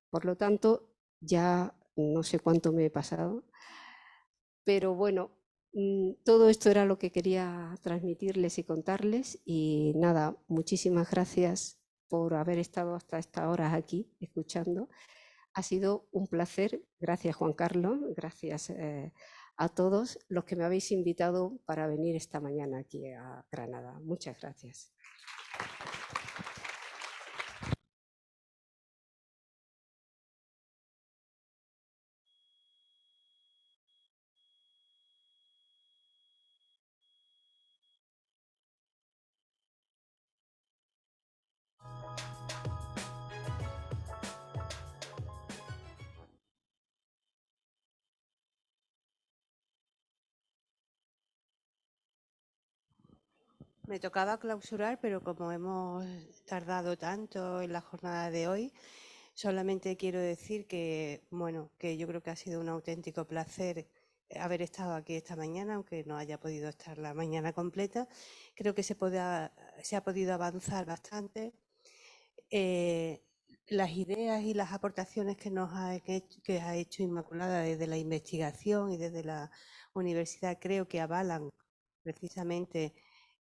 Por lo tanto, ya no sé cuánto me he pasado, pero bueno, todo esto era lo que quería transmitirles y contarles y nada, muchísimas gracias por haber estado hasta estas horas aquí escuchando. Ha sido un placer. Gracias, Juan Carlos. Gracias a todos los que me habéis invitado para venir esta mañana aquí a Granada. Muchas gracias. Me tocaba clausurar, pero como hemos tardado tanto en la jornada de hoy, solamente quiero decir que, bueno, que yo creo que ha sido un auténtico placer haber estado aquí esta mañana, aunque no haya podido estar la mañana completa. Creo que se ha podido avanzar bastante. Las ideas y las aportaciones que ha hecho Inmaculada desde la investigación y desde la universidad creo que avalan precisamente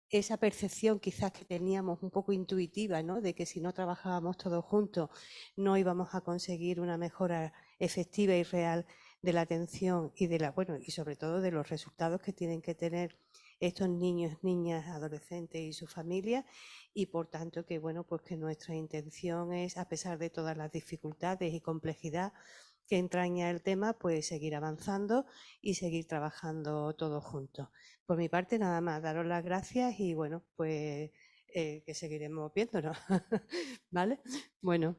esa percepción quizás que teníamos un poco intuitiva, ¿no? De que si no trabajábamos todos juntos no íbamos a conseguir una mejora efectiva y real de la atención y y sobre todo de los resultados que tienen que tener estos niños, niñas, adolescentes y sus familias, y por tanto que pues que nuestra intención es, a pesar de todas las dificultades y complejidad que entraña el tema, pues seguir avanzando y seguir trabajando todos juntos. Por mi parte, nada más, daros las gracias y pues que seguiremos viéndonos. ¿Vale? Bueno.